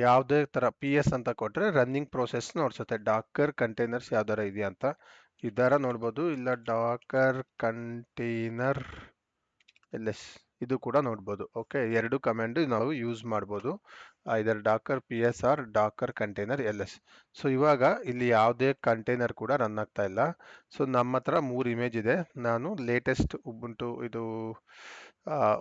ಯಾವುದೇ ಥರ ಪಿ ಎಸ್ ಅಂತ ಕೊಟ್ಟರೆ ರನ್ನಿಂಗ್ ಪ್ರೋಸೆಸ್ ನೋಡ್ಸುತ್ತೆ, ಡಾಕರ್ ಕಂಟೈನರ್ಸ್ ಯಾವ್ದಾರ ಇದೆಯಾ ಅಂತ. ಇದರ ನೋಡ್ಬೋದು, ಇಲ್ಲ ಡಾಕರ್ ಕಂಟೈನರ್ ಎಲ್ ಎಸ್ ಇದು ಕೂಡ ನೋಡ್ಬೋದು. ಓಕೆ, ಎರಡು ಕಮಾಂಡ್ ನಾವು ಯೂಸ್ ಮಾಡ್ಬೋದು, ಇದರ Docker P S or Docker container L S. So ಇವಾಗ ಇಲ್ಲಿ ಯಾವುದೇ ಕಂಟೈನರ್ ಕೂಡ ರನ್ ಆಗ್ತಾ ಇಲ್ಲ. ಸೊ ನಮ್ಮ ಹತ್ರ 3 ಇಮೇಜ್ ಇದೆ. ನಾನು ಲೇಟೆಸ್ಟ್ ಉಬುಂಟು ಇದು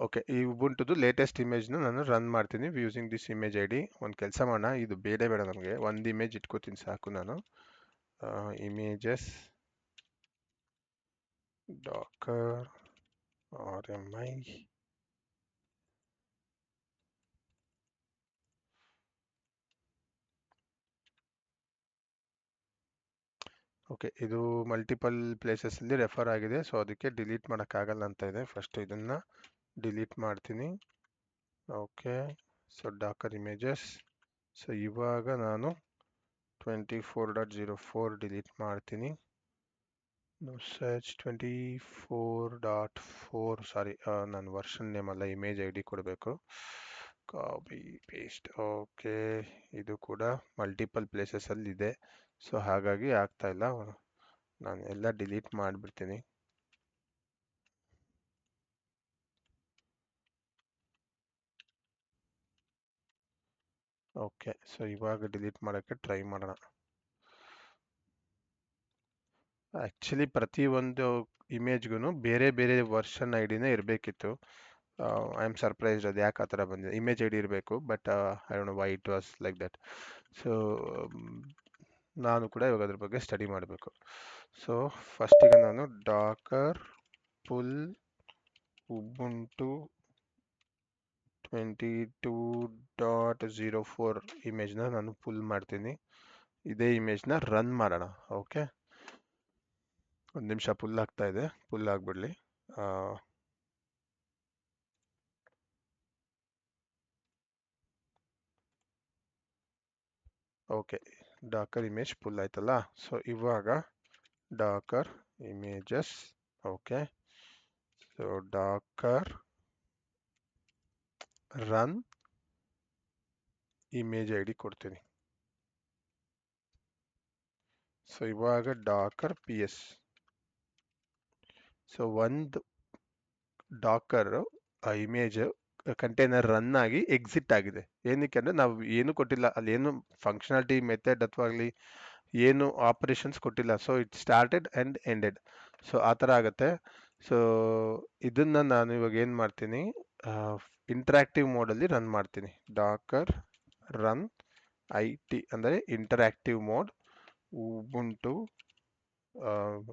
ಓಕೆ, ಈ ಉಬುಂಟುದು ಲೇಟೆಸ್ಟ್ ಇಮೇಜ್ನ ನಾನು ರನ್ ಮಾಡ್ತೀನಿ using this image I D. ಒಂದು ಕೆಲಸ ಮಾಡೋಣ, ಇದು ಬೇಡ ನಮಗೆ, ಒಂದು ಇಮೇಜ್ ಇಟ್ಕೋತೀನಿ ಸಾಕು. ನಾನು images Docker R M I okay, ಇದು ಮಲ್ಟಿಪಲ್ ಪ್ಲೇಸಸ್ಸಲ್ಲಿ ರೆಫರ್ ಆಗಿದೆ, ಸೊ ಅದಕ್ಕೆ ಡಿಲೀಟ್ ಮಾಡೋಕ್ಕಾಗಲ್ಲ ಅಂತ ಇದೆ. ಫಸ್ಟ್ ಇದನ್ನು ಡಿಲೀಟ್ ಮಾಡ್ತೀನಿ. Okay, so Docker images. So ಇವಾಗ ನಾನು 24.04 ಡಿಲೀಟ್ ಮಾಡ್ತೀನಿ. ಸರ್ಚ್ 24.4, ಸಾರಿ ನಾನು ವರ್ಷನ್ ನೇಮ್ ಅಲ್ಲ ಇಮೇಜ್ ಐ ಡಿ ಕೊಡಬೇಕು. Copy paste. ಓಕೆ, ಇದು ಕೂಡ ಮಲ್ಟಿಪಲ್ ಪ್ಲೇಸಸ್ಸಲ್ಲಿ ಇದೆ, ಸೊ ಹಾಗಾಗಿ ಆಗ್ತಾ ಇಲ್ಲ. ನಾನು ಎಲ್ಲ ಡಿಲೀಟ್ ಮಾಡಿಬಿಡ್ತೀನಿ. ಓಕೆ, ಸೊ ಇವಾಗ ಡಿಲೀಟ್ ಮಾಡೋಕ್ಕೆ ಟ್ರೈ ಮಾಡೋಣ. ಆ್ಯಕ್ಚುಲಿ ಪ್ರತಿಯೊಂದು ಇಮೇಜ್ಗೂ ಬೇರೆ ಬೇರೆ ವರ್ಷನ್ ಐ ಡಿನೇ ಇರಬೇಕಿತ್ತು. ಐ ಆಮ್ ಸರ್ಪ್ರೈಸ್ಡ್ ಅದು ಯಾಕೆ ಆ ಥರ ಬಂದಿದೆ. ಇಮೇಜ್ ಐ ಡಿ ಇರಬೇಕು, but I don't know why it was like that. So ನಾನು ಕೂಡ ಇವಾಗ ಅದ್ರ ಬಗ್ಗೆ ಸ್ಟಡಿ ಮಾಡಬೇಕು. ಸೊ ಫಸ್ಟಿಗೆ ನಾನು ಡಾಕರ್ ಪುಲ್ ಉಬುಂಟು 22.04 ಇಮೇಜ್ನ ನಾನು ಪುಲ್ ಮಾಡ್ತೀನಿ. ಇದೇ ಇಮೇಜ್ನ ರನ್ ಮಾಡೋಣ. ಓಕೆ, ಒಂದು ನಿಮಿಷ, ಪುಲ್ ಆಗ್ತಾ ಇದೆ, ಪುಲ್ ಆಗಿಬಿಡಲಿ. ಓಕೆ, ಡಾಕರ್ ಇಮೇಜ್ ಪುಲ್ ಆಯ್ತಲ್ಲ. ಸೊ ಇವಾಗ docker images. Okay, so docker run image I D ಕೊಡ್ತೀನಿ. ಸೊ ಇವಾಗ ಡಾಕರ್ ಪಿ ಎಸ್. ಸೊ ಒಂದು ಡಾಕರ್ ಇಮೇಜ್ ಕಂಟೈನರ್ ರನ್ ಆಗಿ ಎಕ್ಸಿಟ್ ಆಗಿದೆ. ಏನಕ್ಕೆ ಅಂದರೆ ನಾವು ಏನು ಕೊಟ್ಟಿಲ್ಲ ಅಲ್ಲಿ, ಏನು ಫಂಕ್ಷನಾಲಿಟಿ ಮೆಥಡ್ ಅಥವಾ ಆಗಲಿ ಏನು ಆಪರೇಷನ್ಸ್ ಕೊಟ್ಟಿಲ್ಲ. So it started and ended, so ಆ ಥರ ಆಗುತ್ತೆ. ಸೊ ಇದನ್ನು ನಾನು ಇವಾಗ ಏನು ಮಾಡ್ತೀನಿ, ಇಂಟ್ರಾಕ್ಟಿವ್ ಮೋಡಲ್ಲಿ ರನ್ ಮಾಡ್ತೀನಿ. ಡಾಕರ್ ರನ್ ಐ ಟಿ ಅಂದರೆ ಇಂಟರಾಕ್ಟಿವ್ ಮೋಡ್ ಉಬುಂಟು,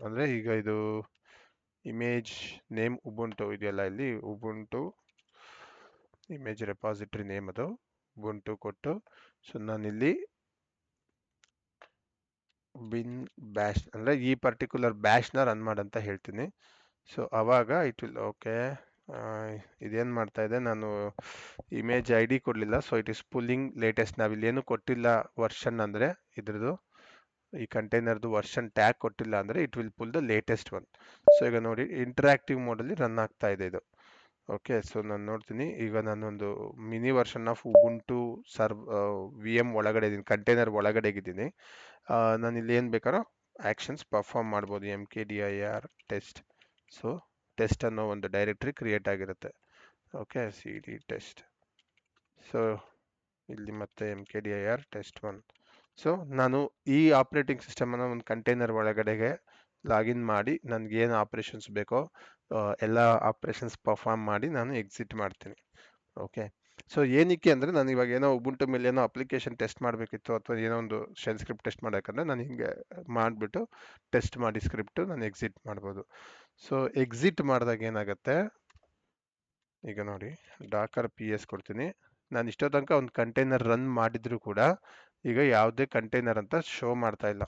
ಅಂದರೆ ಈಗ ಇದು ಇಮೇಜ್ ನೇಮ್ ಉಬುಂಟು ಇದೆಯಲ್ಲ, ಇಲ್ಲಿ ಉಬುಂಟು ಇಮೇಜ್ ರೆಪಾಸಿಟರಿ ನೇಮ್ ಅದು ಉಬುಂಟು ಕೊಟ್ಟು, ಸೊ ನಾನಿಲ್ಲಿ ಬಿನ್ ಬ್ಯಾಶ್ ಅಂದರೆ ಈ ಪರ್ಟಿಕ್ಯುಲರ್ ಬ್ಯಾಶ್ನ ರನ್ ಮಾಡಂತ ಹೇಳ್ತೀನಿ. ಸೊ ಅವಾಗ ಇಟ್ ವಿಲ್ ಓಕೆ. ಇದೇನು ಮಾಡ್ತಾ ಇದೆ, ನಾನು ಇಮೇಜ್ ಐ ಡಿ ಕೊಡಲಿಲ್ಲ, so it is pulling latest. ನಾವಿಲ್ಲೇನು ಕೊಟ್ಟಿಲ್ಲ ವರ್ಷನ್ ಅಂದರೆ ಇದ್ರದ್ದು ಈ ಕಂಟೈನರ್ದು ವರ್ಷನ್ ಟ್ಯಾಗ್ ಕೊಟ್ಟಿಲ್ಲ ಅಂದರೆ it will full the latest one. So ಈಗ ನೋಡಿ ಇಂಟರಾಕ್ಟಿವ್ ಮೋಡಲ್ಲಿ ರನ್ ಆಗ್ತಾ ಇದೆ ಇದು. ಓಕೆ, ಸೊ ನಾನು ನೋಡ್ತೀನಿ ಈಗ ನಾನೊಂದು mini version of Ubuntu V M ಒಳಗಡೆ ಇದ್ದೀನಿ, ಕಂಟೈನರ್ ಒಳಗಡೆ ಇದ್ದೀನಿ. ನಾನು ಇಲ್ಲಿ ಏನು ಬೇಕಾದ್ರೂ ಆ್ಯಕ್ಷನ್ಸ್ ಪರ್ಫಾರ್ಮ್ ಮಾಡ್ಬೋದು. M K D I R test. So test ಅನ್ನೋ ಒಂದು ಡೈರೆಕ್ಟ್ರಿ ಕ್ರಿಯೇಟ್ ಆಗಿರುತ್ತೆ. Okay, C D test. So ಇಲ್ಲಿ ಮತ್ತೆ M K D I R test one. So ನಾನು ಈ ಆಪ್ರೇಟಿಂಗ್ ಸಿಸ್ಟಮನ್ನು ಒಂದು ಕಂಟೈನರ್ ಒಳಗಡೆಗೆ ಲಾಗಿನ್ ಮಾಡಿ ನನಗೇನು ಆಪ್ರೇಷನ್ಸ್ ಬೇಕೋ ಎಲ್ಲ ಆಪ್ರೇಷನ್ಸ್ ಪರ್ಫಾರ್ಮ್ ಮಾಡಿ ನಾನು ಎಕ್ಸಿಟ್ ಮಾಡ್ತೀನಿ. ಓಕೆ, ಸೊ ಏನಕ್ಕೆ ಅಂದರೆ ನಾನು ಇವಾಗ ಏನೋ ಉಬುಂಟು ಮೇಲೆ ಏನೋ ಅಪ್ಲಿಕೇಶನ್ ಟೆಸ್ಟ್ ಮಾಡಬೇಕಿತ್ತು ಅಥವಾ ಏನೋ ಒಂದು ಶೆಲ್ ಸ್ಕ್ರಿಪ್ಟ್ ಟೆಸ್ಟ್ ಮಾಡೋಕ್ಕಂದ್ರೆ ನಾನು ಹಿಂಗೆ ಮಾಡಿಬಿಟ್ಟು ಟೆಸ್ಟ್ ಮಾಡಿ ಸ್ಕ್ರಿಪ್ಟು ನಾನು ಎಕ್ಸಿಟ್ ಮಾಡ್ಬೋದು. ಸೊ ಎಕ್ಸಿಟ್ ಮಾಡಿದಾಗ ಏನಾಗುತ್ತೆ, ಈಗ ನೋಡಿ ಡಾಕರ್ ಪಿ ಎಸ್ ಕೊಡ್ತೀನಿ. ನಾನು ಇಷ್ಟೋ ತನಕ ಒಂದು ಕಂಟೈನರ್ ರನ್ ಮಾಡಿದ್ರು ಕೂಡ ಈಗ ಯಾವುದೇ ಕಂಟೈನರ್ ಅಂತ ಶೋ ಮಾಡ್ತಾ ಇಲ್ಲ.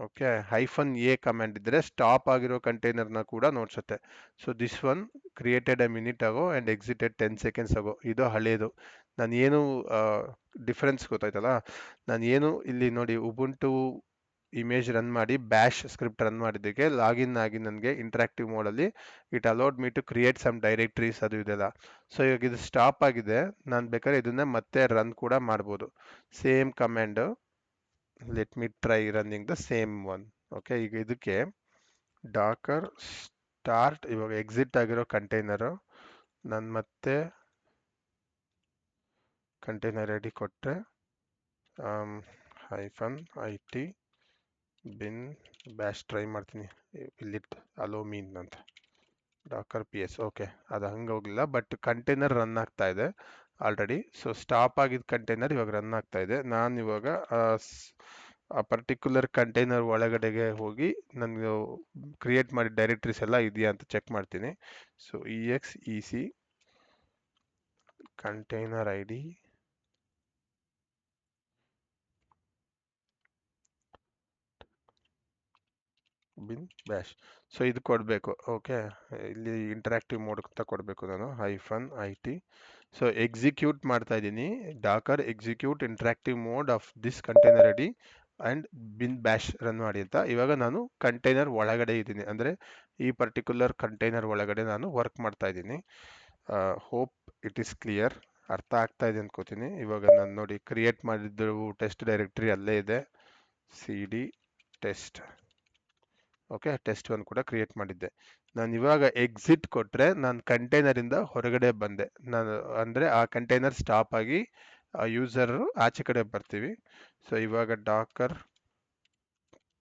ಓಕೆ, -a ಕಮಾಂಡ್ ಇದ್ದರೆ ಸ್ಟಾಪ್ ಆಗಿರೋ ಕಂಟೈನರ್ನ ಕೂಡ ನೋಡ್ಸುತ್ತೆ. So this one created a minute ago and exited 10 seconds ago. ಇದು ಹಳೇದು. ನಾನು ಏನು ಡಿಫ್ರೆನ್ಸ್ ಗೊತ್ತಾಯ್ತಲ್ಲ, ನಾನು ಏನು ಇಲ್ಲಿ ನೋಡಿ ಉಬುಂಟು ಇಮೇಜ್ ರನ್ ಮಾಡಿ ಬ್ಯಾಶ್ ಸ್ಕ್ರಿಪ್ಟ್ ರನ್ ಮಾಡಿದ್ದಕ್ಕೆ ಲಾಗಿನ್ ಆಗಿ ನನಗೆ ಇಂಟ್ರಾಕ್ಟಿವ್ ಮೋಡಲ್ಲಿ it allowed me to create some directories ಅದು ಇದೆಲ್ಲ. ಸೊ ಇವಾಗ ಇದು ಸ್ಟಾಪ್ ಆಗಿದೆ, ನಾನು ಬೇಕಾದ್ರೆ ಇದನ್ನ ಮತ್ತೆ ರನ್ ಕೂಡ ಮಾಡ್ಬೋದು. Same command, let me try running the same one. Okay, ಈಗ ಇದಕ್ಕೆ ಡಾಕರ್ ಸ್ಟಾರ್ಟ್, ಇವಾಗ ಎಕ್ಸಿಟ್ ಆಗಿರೋ ಕಂಟೈನರು, ನಾನು ಮತ್ತೆ ಕಂಟೈನರ್ ಐ ಡಿ ಕೊಟ್ಟರೆ -it ಬಿನ್ ಬ್ಯಾಶ್ ಟ್ರೈ ಮಾಡ್ತೀನಿ, ಇಲ್ಲಿಟ್ ಅಲೋ ಮೀನ್ ಅಂತ ಡಾಕರ್ ಪಿ ಎಸ್. ಓಕೆ, ಅದು ಹಂಗೆ ಹೋಗಲಿಲ್ಲ, ಬಟ್ ಕಂಟೈನರ್ ರನ್ ಆಗ್ತಾ ಇದೆ ಆಲ್ರೆಡಿ. ಸೊ ಸ್ಟಾಪ್ ಆಗಿದ್ದ ಕಂಟೈನರ್ ಇವಾಗ ರನ್ ಆಗ್ತಾ ಇದೆ. ನಾನು ಇವಾಗ ಆ ಪರ್ಟಿಕ್ಯುಲರ್ ಕಂಟೈನರ್ ಒಳಗಡೆಗೆ ಹೋಗಿ ನನಗೆ ಕ್ರಿಯೇಟ್ ಮಾಡಿದ ಡೈರೆಕ್ಟ್ರೀಸ್ ಎಲ್ಲ ಇದೆಯಾ ಅಂತ ಚೆಕ್ ಮಾಡ್ತೀನಿ. So exec container I D bin bash. So ಇದು ಕೊಡಬೇಕು. ಓಕೆ, ಇಲ್ಲಿ ಇಂಟರಾಕ್ಟಿವ್ ಮೋಡ್ ಅಂತ ಕೊಡಬೇಕು ನಾನು -it. ಸೊ ಎಕ್ಸಿಕ್ಯೂಟ್ ಮಾಡ್ತಾ ಇದ್ದೀನಿ, Docker execute interactive mode of this container I D and bin bash run ಮಾಡಿ ಅಂತ. ಇವಾಗ ನಾನು ಕಂಟೈನರ್ ಒಳಗಡೆ ಇದ್ದೀನಿ, ಅಂದರೆ ಈ ಪರ್ಟಿಕ್ಯುಲರ್ ಕಂಟೈನರ್ ಒಳಗಡೆ ನಾನು ವರ್ಕ್ ಮಾಡ್ತಾ ಇದ್ದೀನಿ. ಹೋಪ್ ಇಟ್ ಈಸ್ ಕ್ಲಿಯರ್, ಅರ್ಥ ಆಗ್ತಾ ಇದೆ ಅನ್ಕೋತೀನಿ. ಇವಾಗ ನಾನು ನೋಡಿ ಕ್ರಿಯೇಟ್ ಮಾಡಿದ್ದು ಟೆಸ್ಟ್ ಡೈರೆಕ್ಟ್ರಿ ಅಲ್ಲೇ ಇದೆ, C D test. Okay, test one ಕೂಡ ಕ್ರಿಯೇಟ್ ಮಾಡಿದ್ದೆ. ನಾನು ಇವಾಗ ಎಕ್ಸಿಟ್ ಕೊಟ್ಟರೆ ನಾನು ಕಂಟೈನರಿಂದ ಹೊರಗಡೆ ಬಂದೆ, ನಾನು ಅಂದರೆ ಆ ಕಂಟೈನರ್ ಸ್ಟಾಪ್ ಆಗಿ ಯೂಸರು ಆಚೆ ಕಡೆ ಬರ್ತೀವಿ. ಸೊ ಇವಾಗ ಡಾಕರ್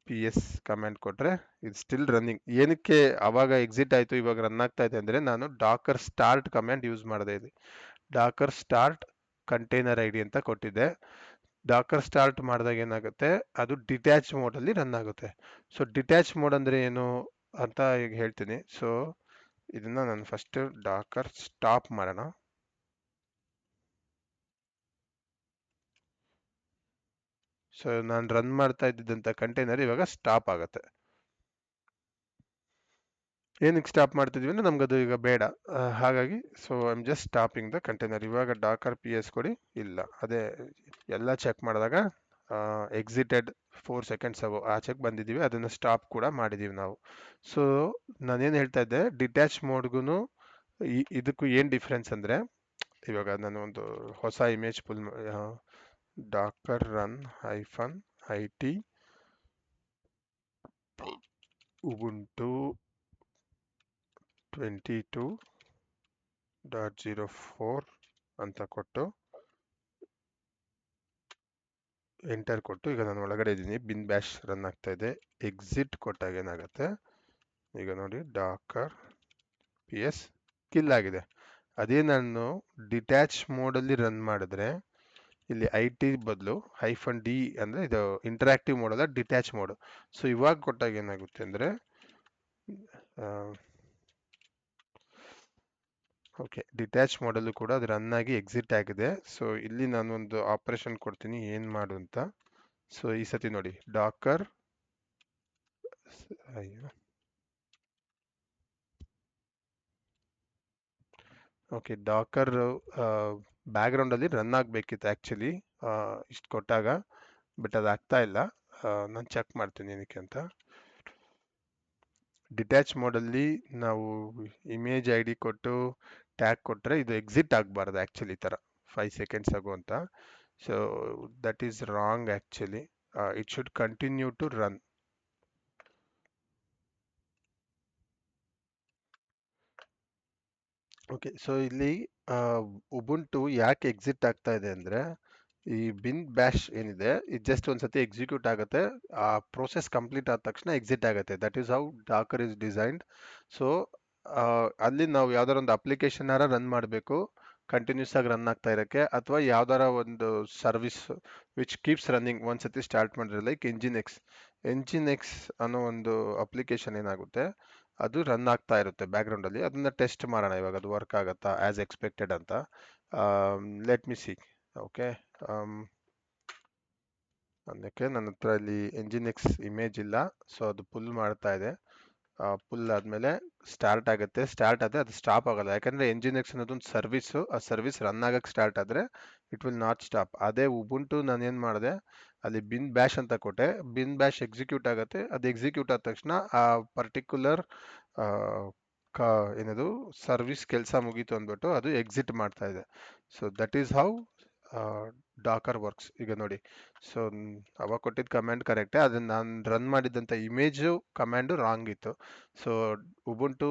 ಪಿ ಎಸ್ ಕಮೆಂಟ್ ಕೊಟ್ಟರೆ ಇದು ಸ್ಟಿಲ್ ರನ್ನಿಂಗ್. ಏನಕ್ಕೆ ಅವಾಗ ಎಕ್ಸಿಟ್ ಆಯಿತು ಇವಾಗ ರನ್ ಆಗ್ತಾ ಇದೆ ಅಂದರೆ ನಾನು ಡಾಕರ್ ಸ್ಟಾರ್ಟ್ ಕಮೆಂಟ್ ಯೂಸ್ ಮಾಡದೇ ಇದೆ. Dakar start container I D ಅಂತ ಕೊಟ್ಟಿದ್ದೆ. ಡಾಕರ್ ಸ್ಟಾರ್ಟ್ ಮಾಡಿದಾಗ ಏನಾಗುತ್ತೆ, ಅದು ಡಿಟ್ಯಾಚ್ ಮೋಡಲ್ಲಿ ರನ್ ಆಗುತ್ತೆ. ಸೊ ಡಿಟ್ಯಾಚ್ ಮೋಡ್ ಅಂದರೆ ಏನು ಅಂತ ಈಗ ಹೇಳ್ತೀನಿ. ಸೊ ಇದನ್ನ ನಾನು ಫಸ್ಟ್ ಡಾಕರ್ ಸ್ಟಾಪ್ ಮಾಡೋಣ. ಸೊ ನಾನು ರನ್ ಮಾಡ್ತಾ ಇದ್ದಿದ್ದಂಥ ಕಂಟೈನರ್ ಇವಾಗ ಸ್ಟಾಪ್ ಆಗುತ್ತೆ. ಏನಕ್ಕೆ ಸ್ಟಾಪ್ ಮಾಡ್ತಿದ್ವಿ ಅಂದರೆ ನಮ್ಗೆ ಅದು ಈಗ ಬೇಡ, ಹಾಗಾಗಿ so I am just stopping the container. ಇವಾಗ ಡಾಕರ್ ಪಿ ಎಸ್ ಕೊಡಿ, ಇಲ್ಲ ಅದೇ ಎಲ್ಲ ಚೆಕ್ ಮಾಡಿದಾಗ ಎಕ್ಸಿಟೆಡ್ 4 ಸೆಕೆಂಡ್ಸ್ ಆಗೋ ಆಚೆಗೆ ಬಂದಿದ್ದೀವಿ, ಅದನ್ನು ಸ್ಟಾಪ್ ಕೂಡ ಮಾಡಿದ್ದೀವಿ ನಾವು. ಸೊ ನಾನೇನು ಹೇಳ್ತಾ ಇದ್ದೆ, ಡಿಟ್ಯಾಚ್ ಮೋಡ್ಗೂ ಇದಕ್ಕೂ ಏನು ಡಿಫ್ರೆನ್ಸ್ ಅಂದರೆ, ಇವಾಗ ನಾನು ಒಂದು ಹೊಸ image pull Docker run -it Ubuntu 22.04 ಅಂತ ಕೊಟ್ಟು ಎಂಟರ್ ಕೊಟ್ಟು ಈಗ ನಾನು ಒಳಗಡೆ ಇದ್ದೀನಿ, ಬಿನ್ ಬ್ಯಾಶ್ ರನ್ ಆಗ್ತಾ ಇದೆ. ಎಕ್ಸಿಟ್ ಕೊಟ್ಟಾಗ ಏನಾಗುತ್ತೆ, ಈಗ ನೋಡಿ ಡಾಕರ್ ಪಿ ಎಸ್ ಕಿಲ್ ಆಗಿದೆ. ಅದೇ ನಾನು ಡಿಟ್ಯಾಚ್ ಮೋಡಲ್ಲಿ ರನ್ ಮಾಡಿದ್ರೆ ಇಲ್ಲಿ -it ಬದಲು -d ಅಂದರೆ ಇದು ಇಂಟರಾಕ್ಟಿವ್ ಮೋಡ್ ಅಲ್ಲ, ಡಿಟ್ಯಾಚ್ ಮೋಡ್. ಸೊ ಇವಾಗ ಕೊಟ್ಟಾಗ ಏನಾಗುತ್ತೆ ಅಂದರೆ ಓಕೆ, ಡಿಟ್ಯಾಚ್ ಮಾಡಲು ಕೂಡ ಅದು ರನ್ ಆಗಿ ಎಕ್ಸಿಟ್ ಆಗಿದೆ. ಸೊ ಇಲ್ಲಿ ನಾನು ಒಂದು ಆಪರೇಷನ್ ಕೊಡ್ತೀನಿ ಏನು ಮಾಡು ಅಂತ. ಸೊ ಈ ಸತಿ ನೋಡಿ ಡಾಕರ್ ಅಯ್ಯೋ, ಓಕೆ. ಡಾಕರ್ ಬ್ಯಾಕ್ಗ್ರೌಂಡಲ್ಲಿ ರನ್ ಆಗಬೇಕಿತ್ತು ಆ್ಯಕ್ಚುಲಿ, ಇಷ್ಟು ಕೊಟ್ಟಾಗ, ಬಟ್ ಅದು ಆಗ್ತಾ ಇಲ್ಲ. ನಾನು ಚೆಕ್ ಮಾಡ್ತೀನಿ ಏನಕ್ಕೆ ಅಂತ. ಡಿಟ್ಯಾಚ್ ಮೋಡಲ್ಲಿ ನಾವು ಇಮೇಜ್ ಐ ಡಿ ಕೊಟ್ಟು ಟ್ಯಾಗ್ ಕೊಟ್ಟರೆ ಇದು ಎಕ್ಸಿಟ್ ಆಗಬಾರ್ದು ಆ್ಯಕ್ಚುಲಿ, ಈ ಥರ 5 ಸೆಕೆಂಡ್ಸ್ ಆಗು ಅಂತ. So that is wrong actually. It should continue to run. Okay, so ಇಲ್ಲಿ ಉಬುಂಟು ಯಾಕೆ ಎಕ್ಸಿಟ್ ಆಗ್ತಾ ಇದೆ ಅಂದರೆ, ಈ ಬಿನ್ ಬ್ಯಾಶ್ ಏನಿದೆ ಇದು ಜಸ್ಟ್ ಒಂದ್ಸತಿ ಎಕ್ಸಿಕ್ಯೂಟ್ ಆಗುತ್ತೆ, ಆ ಪ್ರೋಸೆಸ್ ಕಂಪ್ಲೀಟ್ ಆದ ತಕ್ಷಣ ಎಕ್ಸಿಟ್ ಆಗುತ್ತೆ. That is how Dakar is designed. So ಅಲ್ಲಿ ನಾವು ಯಾವ್ದಾರ ಒಂದು ಅಪ್ಲಿಕೇಶನ್ ರನ್ ಮಾಡಬೇಕು ಕಂಟಿನ್ಯೂಸ್ ಆಗಿ ರನ್ ಆಗ್ತಾ ಇರೋಕ್ಕೆ, ಅಥವಾ ಯಾವ್ದಾರ ಒಂದು ಸರ್ವಿಸ್ ವಿಚ್ ಕೀಪ್ಸ್ ರನ್ನಿಂಗ್ ಒಂದ್ಸತಿ ಸ್ಟಾರ್ಟ್ ಮಾಡಿದ್ರೆ, ಲೈಕ್ ಎಂಜಿನ್ ಎಕ್ಸ್ ಅನ್ನೋ ಒಂದು ಅಪ್ಲಿಕೇಶನ್ ಏನಾಗುತ್ತೆ, ಅದು ರನ್ ಆಗ್ತಾ ಇರುತ್ತೆ ಬ್ಯಾಕ್ಗ್ರೌಂಡಲ್ಲಿ. ಅದನ್ನ ಟೆಸ್ಟ್ ಮಾಡೋಣ ಇವಾಗ, ಅದು ವರ್ಕ್ ಆಗುತ್ತಾ ಆಸ್ ಎಕ್ಸ್ಪೆಕ್ಟೆಡ್ ಅಂತ. Let me C. ಓಕೆ, ಅದಕ್ಕೆ ನನ್ನ ಹತ್ರ ಇಲ್ಲಿ ಎಂಜಿನ್ ಎಕ್ಸ್ ಇಮೇಜ್ ಇಲ್ಲ, ಸೊ ಅದು ಪುಲ್ ಮಾಡ್ತಾ ಇದೆ. ಪುಲ್ ಆದಮೇಲೆ ಸ್ಟಾರ್ಟ್ ಆಗುತ್ತೆ. ಸ್ಟಾರ್ಟ್ ಆದರೆ ಅದು ಸ್ಟಾಪ್ ಆಗಲ್ಲ, ಯಾಕಂದರೆ ಎಂಜಿನ್ ಎಕ್ಸ್ ಅನ್ನೋದೊಂದು ಸರ್ವಿಸು. ಆ ಸರ್ವಿಸ್ ರನ್ ಆಗಕ್ಕೆ ಸ್ಟಾರ್ಟ್ ಆದರೆ ಇಟ್ ವಿಲ್ ನಾಟ್ ಸ್ಟಾಪ್. ಅದೇ ಉಬುಂಟು ನಾನು ಏನು ಮಾಡಿದೆ, ಅಲ್ಲಿ ಬಿನ್ ಬ್ಯಾಶ್ ಅಂತ ಕೊಟ್ಟೆ, ಬಿನ್ ಬ್ಯಾಶ್ ಎಕ್ಸಿಕ್ಯೂಟ್ ಆಗುತ್ತೆ. ಅದು ಎಕ್ಸಿಕ್ಯೂಟ್ ಆದ ತಕ್ಷಣ ಆ ಪರ್ಟಿಕ್ಯುಲರ್ ಕ ಏನದು ಸರ್ವಿಸ್ ಕೆಲಸ ಮುಗೀತು ಅಂದ್ಬಿಟ್ಟು ಅದು ಎಕ್ಸಿಟ್ ಮಾಡ್ತಾ ಇದೆ. So that is how Dakar works. ಈಗ ನೋಡಿ, ಸೊ ಅವಾಗ ಕೊಟ್ಟಿದ್ದ ಕಮ್ಯಾಂಡ್ ಕರೆಕ್ಟೇ, ಅದನ್ನ ನಾನು ರನ್ ಮಾಡಿದ್ದಂಥ ಇಮೇಜು ಕಮ್ಯಾಂಡು ರಾಂಗ್ ಇತ್ತು. ಸೊ ಉಬುಂಟು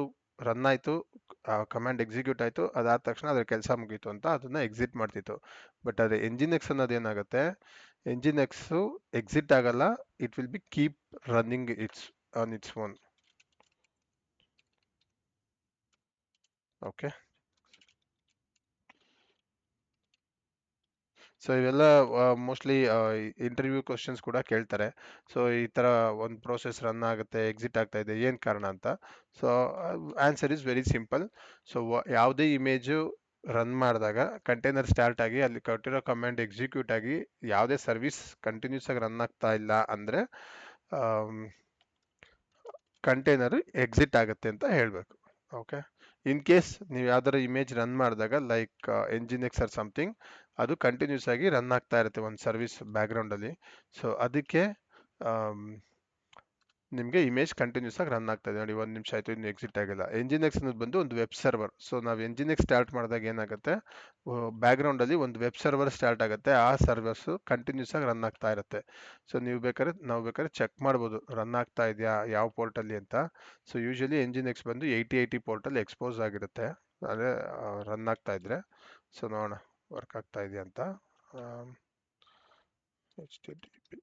ರನ್ ಆಯಿತು, ಕಮ್ಯಾಂಡ್ ಎಕ್ಸಿಕ್ಯೂಟ್ ಆಯಿತು, ಅದಾದ ತಕ್ಷಣ ಅದ್ರ ಕೆಲಸ ಮುಗೀತು ಅಂತ ಅದನ್ನ ಎಕ್ಸಿಟ್ ಮಾಡ್ತಿತ್ತು. ಬಟ್ ಅದೇ ಎಂಜಿನ್ ಎಕ್ಸ್ ಅನ್ನೋದು ಏನಾಗುತ್ತೆ, ಎಂಜಿನ್ ಎಕ್ಸು ಎಕ್ಸಿಟ್ ಆಗಲ್ಲ, it will be keep running it's on its own. Okay, so ಇವೆಲ್ಲ ಮೋಸ್ಟ್ಲಿ ಇಂಟರ್ವ್ಯೂ ಕ್ವಶನ್ಸ್ ಕೂಡ ಕೇಳ್ತಾರೆ. ಸೊ ಈ ಥರ ಒಂದು ಪ್ರೋಸೆಸ್ ರನ್ ಆಗುತ್ತೆ, ಎಕ್ಸಿಟ್ ಆಗ್ತಾ ಇದೆ, ಏನು ಕಾರಣ ಅಂತ. So answer is very simple. So ಯಾವುದೇ ಇಮೇಜು ರನ್ ಮಾಡಿದಾಗ ಕಂಟೈನರ್ ಸ್ಟಾರ್ಟ್ ಆಗಿ ಅಲ್ಲಿ ಕೊಟ್ಟಿರೋ ಕಮಾಂಡ್ ಎಕ್ಸಿಕ್ಯೂಟ್ ಆಗಿ ಯಾವುದೇ ಸರ್ವಿಸ್ ಕಂಟಿನ್ಯೂಸ್ ಆಗಿ ರನ್ ಆಗ್ತಾ ಇಲ್ಲ ಅಂದರೆ ಕಂಟೈನರ್ ಎಕ್ಸಿಟ್ ಆಗುತ್ತೆ ಅಂತ ಹೇಳಬೇಕು. ಓಕೆ, ಇನ್ ಕೇಸ್ ನೀವು ಯಾವ್ದಾರ ಇಮೇಜ್ ರನ್ ಮಾಡಿದಾಗ like nginx or something, ಅದು ಕಂಟಿನ್ಯೂಸ್ ಆಗಿ ರನ್ ಆಗ್ತಾ ಇರುತ್ತೆ ಒಂದು ಸರ್ವಿಸ್ ಬ್ಯಾಕ್ಗ್ರೌಂಡಲ್ಲಿ. ಸೊ ಅದಕ್ಕೆ ನಿಮಗೆ ಇಮೇಜ್ ಕಂಟಿನ್ಯೂಸ್ ಆಗಿ ರನ್ ಆಗ್ತಾ ಇದೆ. ನೋಡಿ, 1 ನಿಮಿಷ ಆಯಿತು, ಇನ್ನು ಎಕ್ಸಿಟ್ ಆಗಿಲ್ಲ. ಎಂಜಿನ್ ಎಕ್ಸ್ ಅನ್ನೋದು ಬಂದು ಒಂದು ವೆಬ್ ಸರ್ವರ್. ಸೊ ನಾವು ಎಂಜಿನ್ ಎಕ್ಸ್ ಸ್ಟಾರ್ಟ್ ಮಾಡಿದಾಗ ಏನಾಗುತ್ತೆ, ಬ್ಯಾಕ್ಗ್ರೌಂಡಲ್ಲಿ ಒಂದು ವೆಬ್ ಸರ್ವರ್ ಸ್ಟಾರ್ಟ್ ಆಗುತ್ತೆ, ಆ ಸರ್ವರ್ಸು ಕಂಟಿನ್ಯೂಸ್ ಆಗಿ ರನ್ ಆಗ್ತಾ ಇರುತ್ತೆ. ಸೊ ನಾವು ಬೇಕಾದ್ರೆ ಚೆಕ್ ಮಾಡ್ಬೋದು ರನ್ ಆಗ್ತಾ ಇದೆಯಾ ಯಾವ ಪೋರ್ಟಲ್ಲಿ ಅಂತ. ಸೊ ಯೂಶಲಿ ಎಂಜಿನ್ ಎಕ್ಸ್ ಬಂದು 8080 ಪೋರ್ಟಲ್ಲಿ ಎಕ್ಸ್ಪೋಸ್ ಆಗಿರುತ್ತೆ, ಅದೇ ರನ್ ಆಗ್ತಾ ಇದ್ರೆ. ಸೊ ನೋಡೋಣ ವರ್ಕ್ ಆಗ್ತಾ ಇದೆಯಾ ಅಂತ. HTTP.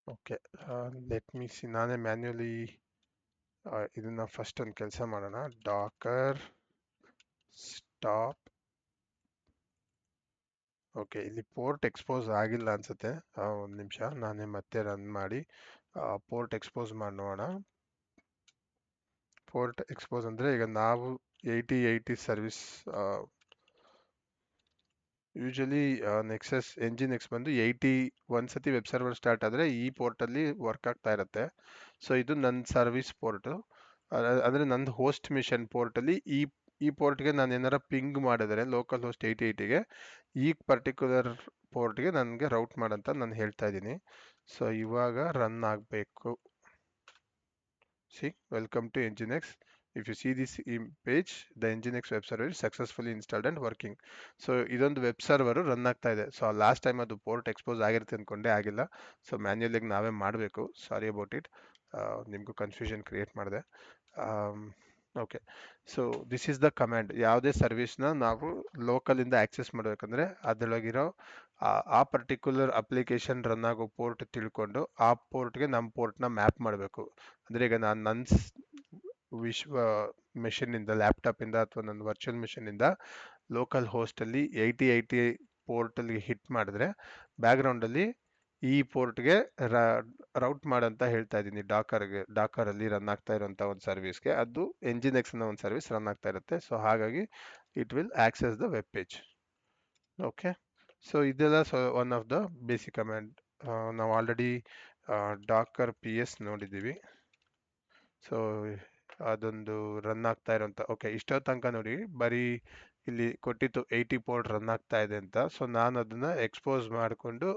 Okay, let me see. ನಾನೇ ಮ್ಯಾನ್ಯುಯಲಿ ಇದನ್ನ ಫಸ್ಟ್ ಒಂದು ಕೆಲಸ ಮಾಡೋಣ. Dakar stop. ಓಕೆ, ಇಲ್ಲಿ ಪೋರ್ಟ್ ಎಕ್ಸ್ಪೋಸ್ ಆಗಿಲ್ಲ ಅನ್ಸುತ್ತೆ. 1 ನಿಮಿಷ, ನಾನೇ ಮತ್ತೆ ರನ್ ಮಾಡಿ ಪೋರ್ಟ್ ಎಕ್ಸ್ಪೋಸ್ ಮಾಡಿ ನೋಡೋಣ. ಪೋರ್ಟ್ ಎಕ್ಸ್ಪೋಸ್ ಅಂದರೆ ಈಗ ನಾವು 8080 ಸರ್ವಿಸ್, ಯೂಶಲಿ ಎಂಜಿನ್ ಎಕ್ಸ್ ಬಂದು 80 ಒಂದ್ಸತಿ ವೆಬ್ ಸರ್ವರ್ ಸ್ಟಾರ್ಟ್ ಆದರೆ ಈ ಪೋರ್ಟಲ್ಲಿ ವರ್ಕ್ ಆಗ್ತಾ ಇರುತ್ತೆ. ಸೊ ಇದು ನನ್ನ ಸರ್ವಿಸ್ ಪೋರ್ಟು, ಅಂದರೆ ನಂದು ಹೋಸ್ಟ್ ಮಿಷನ್ ಪೋರ್ಟಲ್ಲಿ ಈ ಪೋರ್ಟ್ಗೆ ನಾನು ಏನಾರ ಪಿಂಗ್ ಮಾಡಿದರೆ ಲೋಕಲ್ ಹೋಸ್ಟ್ 8080ಗೆ ಈ ಪರ್ಟಿಕ್ಯುಲರ್ ಪೋರ್ಟ್ಗೆ ನನಗೆ ರೌಟ್ ಮಾಡಂತ ನಾನು ಹೇಳ್ತಾ ಇದ್ದೀನಿ. ಸೊ ಇವಾಗ ರನ್ ಆಗಬೇಕು. See, welcome to nginx. If you see this page, the nginx web server is successfully installed and working. So ಇದೊಂದು ವೆಬ್ ಸರ್ವರು ರನ್ ಆಗ್ತಾ ಇದೆ. ಸೊ ಲಾಸ್ಟ್ ಟೈಮ್ ಅದು ಪೋರ್ಟ್ ಎಕ್ಸ್ಪೋಸ್ ಆಗಿರುತ್ತೆ ಅಂದ್ಕೊಂಡೆ, ಆಗಿಲ್ಲ. So ಮ್ಯಾನ್ಯುಯಲಿಗೆ ನಾವೇ ಮಾಡಬೇಕು. ಸಾರಿ ಅಬೌಟ್ ಇಟ್, ನಿಮಗೂ ಕನ್ಫ್ಯೂಷನ್ ಕ್ರಿಯೇಟ್ ಮಾಡಿದೆ. Okay, so this is the command. ಯಾವುದೇ ಸರ್ವಿಸ್ನ ನಾವು ಲೋಕಲಿಂದ ಆಕ್ಸೆಸ್ ಮಾಡಬೇಕಂದ್ರೆ ಅದರೊಳಗಿರೋ ಆ ಪರ್ಟಿಕ್ಯುಲರ್ ಅಪ್ಲಿಕೇಶನ್ ರನ್ ಆಗೋ ಪೋರ್ಟ್ ತಿಳ್ಕೊಂಡು ಆ ಪೋರ್ಟ್ಗೆ ನಮ್ಮ ಪೋರ್ಟ್ನ ಮ್ಯಾಪ್ ಮಾಡಬೇಕು. ಅಂದರೆ ಈಗ ನಾನು ನನ್ನ ವಿಶ್ವ ಮೆಷಿನಿಂದ, ಲ್ಯಾಪ್ಟಾಪಿಂದ ಅಥವಾ ನನ್ನ ವರ್ಚುವಲ್ ಮೆಷಿನಿಂದ ಲೋಕಲ್ ಹೋಸ್ಟಲ್ಲಿ 8080 ಪೋರ್ಟಲ್ಲಿ ಹಿಟ್ ಮಾಡಿದ್ರೆ ಬ್ಯಾಕ್ಗ್ರೌಂಡಲ್ಲಿ ಈ ಪೋರ್ಟ್ಗೆ ರೌಟ್ ಮಾಡಂತ ಹೇಳ್ತಾ ಇದ್ದೀನಿ ಡಾಕರಲ್ಲಿ ರನ್ ಆಗ್ತಾ ಇರುವಂತ ಒಂದು ಸರ್ವಿಸ್ಗೆ. ಅದು Nginx ಅನ್ನೋ ಒಂದು ಸರ್ವಿಸ್ ರನ್ ಆಗ್ತಾ ಇರುತ್ತೆ. ಸೊ ಹಾಗಾಗಿ it will access the web page. Okay, so ಇದೆಲ್ಲ one of the basic command. ನಾವು ಆಲ್ರೆಡಿ ಡಾಕರ್ PS ನೋಡಿದ್ದೀವಿ. ಸೊ ಅದೊಂದು ರನ್ ಆಗ್ತಾ ಇರೋಂಥ, ಓಕೆ ಇಷ್ಟೋ ತನಕ ನೋಡಿ ಬರೀ ಇಲ್ಲಿ ಕೊಟ್ಟಿತ್ತು 80 ಪೋರ್ಟ್ ರನ್ ಆಗ್ತಾ ಇದೆ ಅಂತ. ಸೊ ನಾನು ಅದನ್ನ ಎಕ್ಸ್ಪೋಸ್ ಮಾಡಿಕೊಂಡು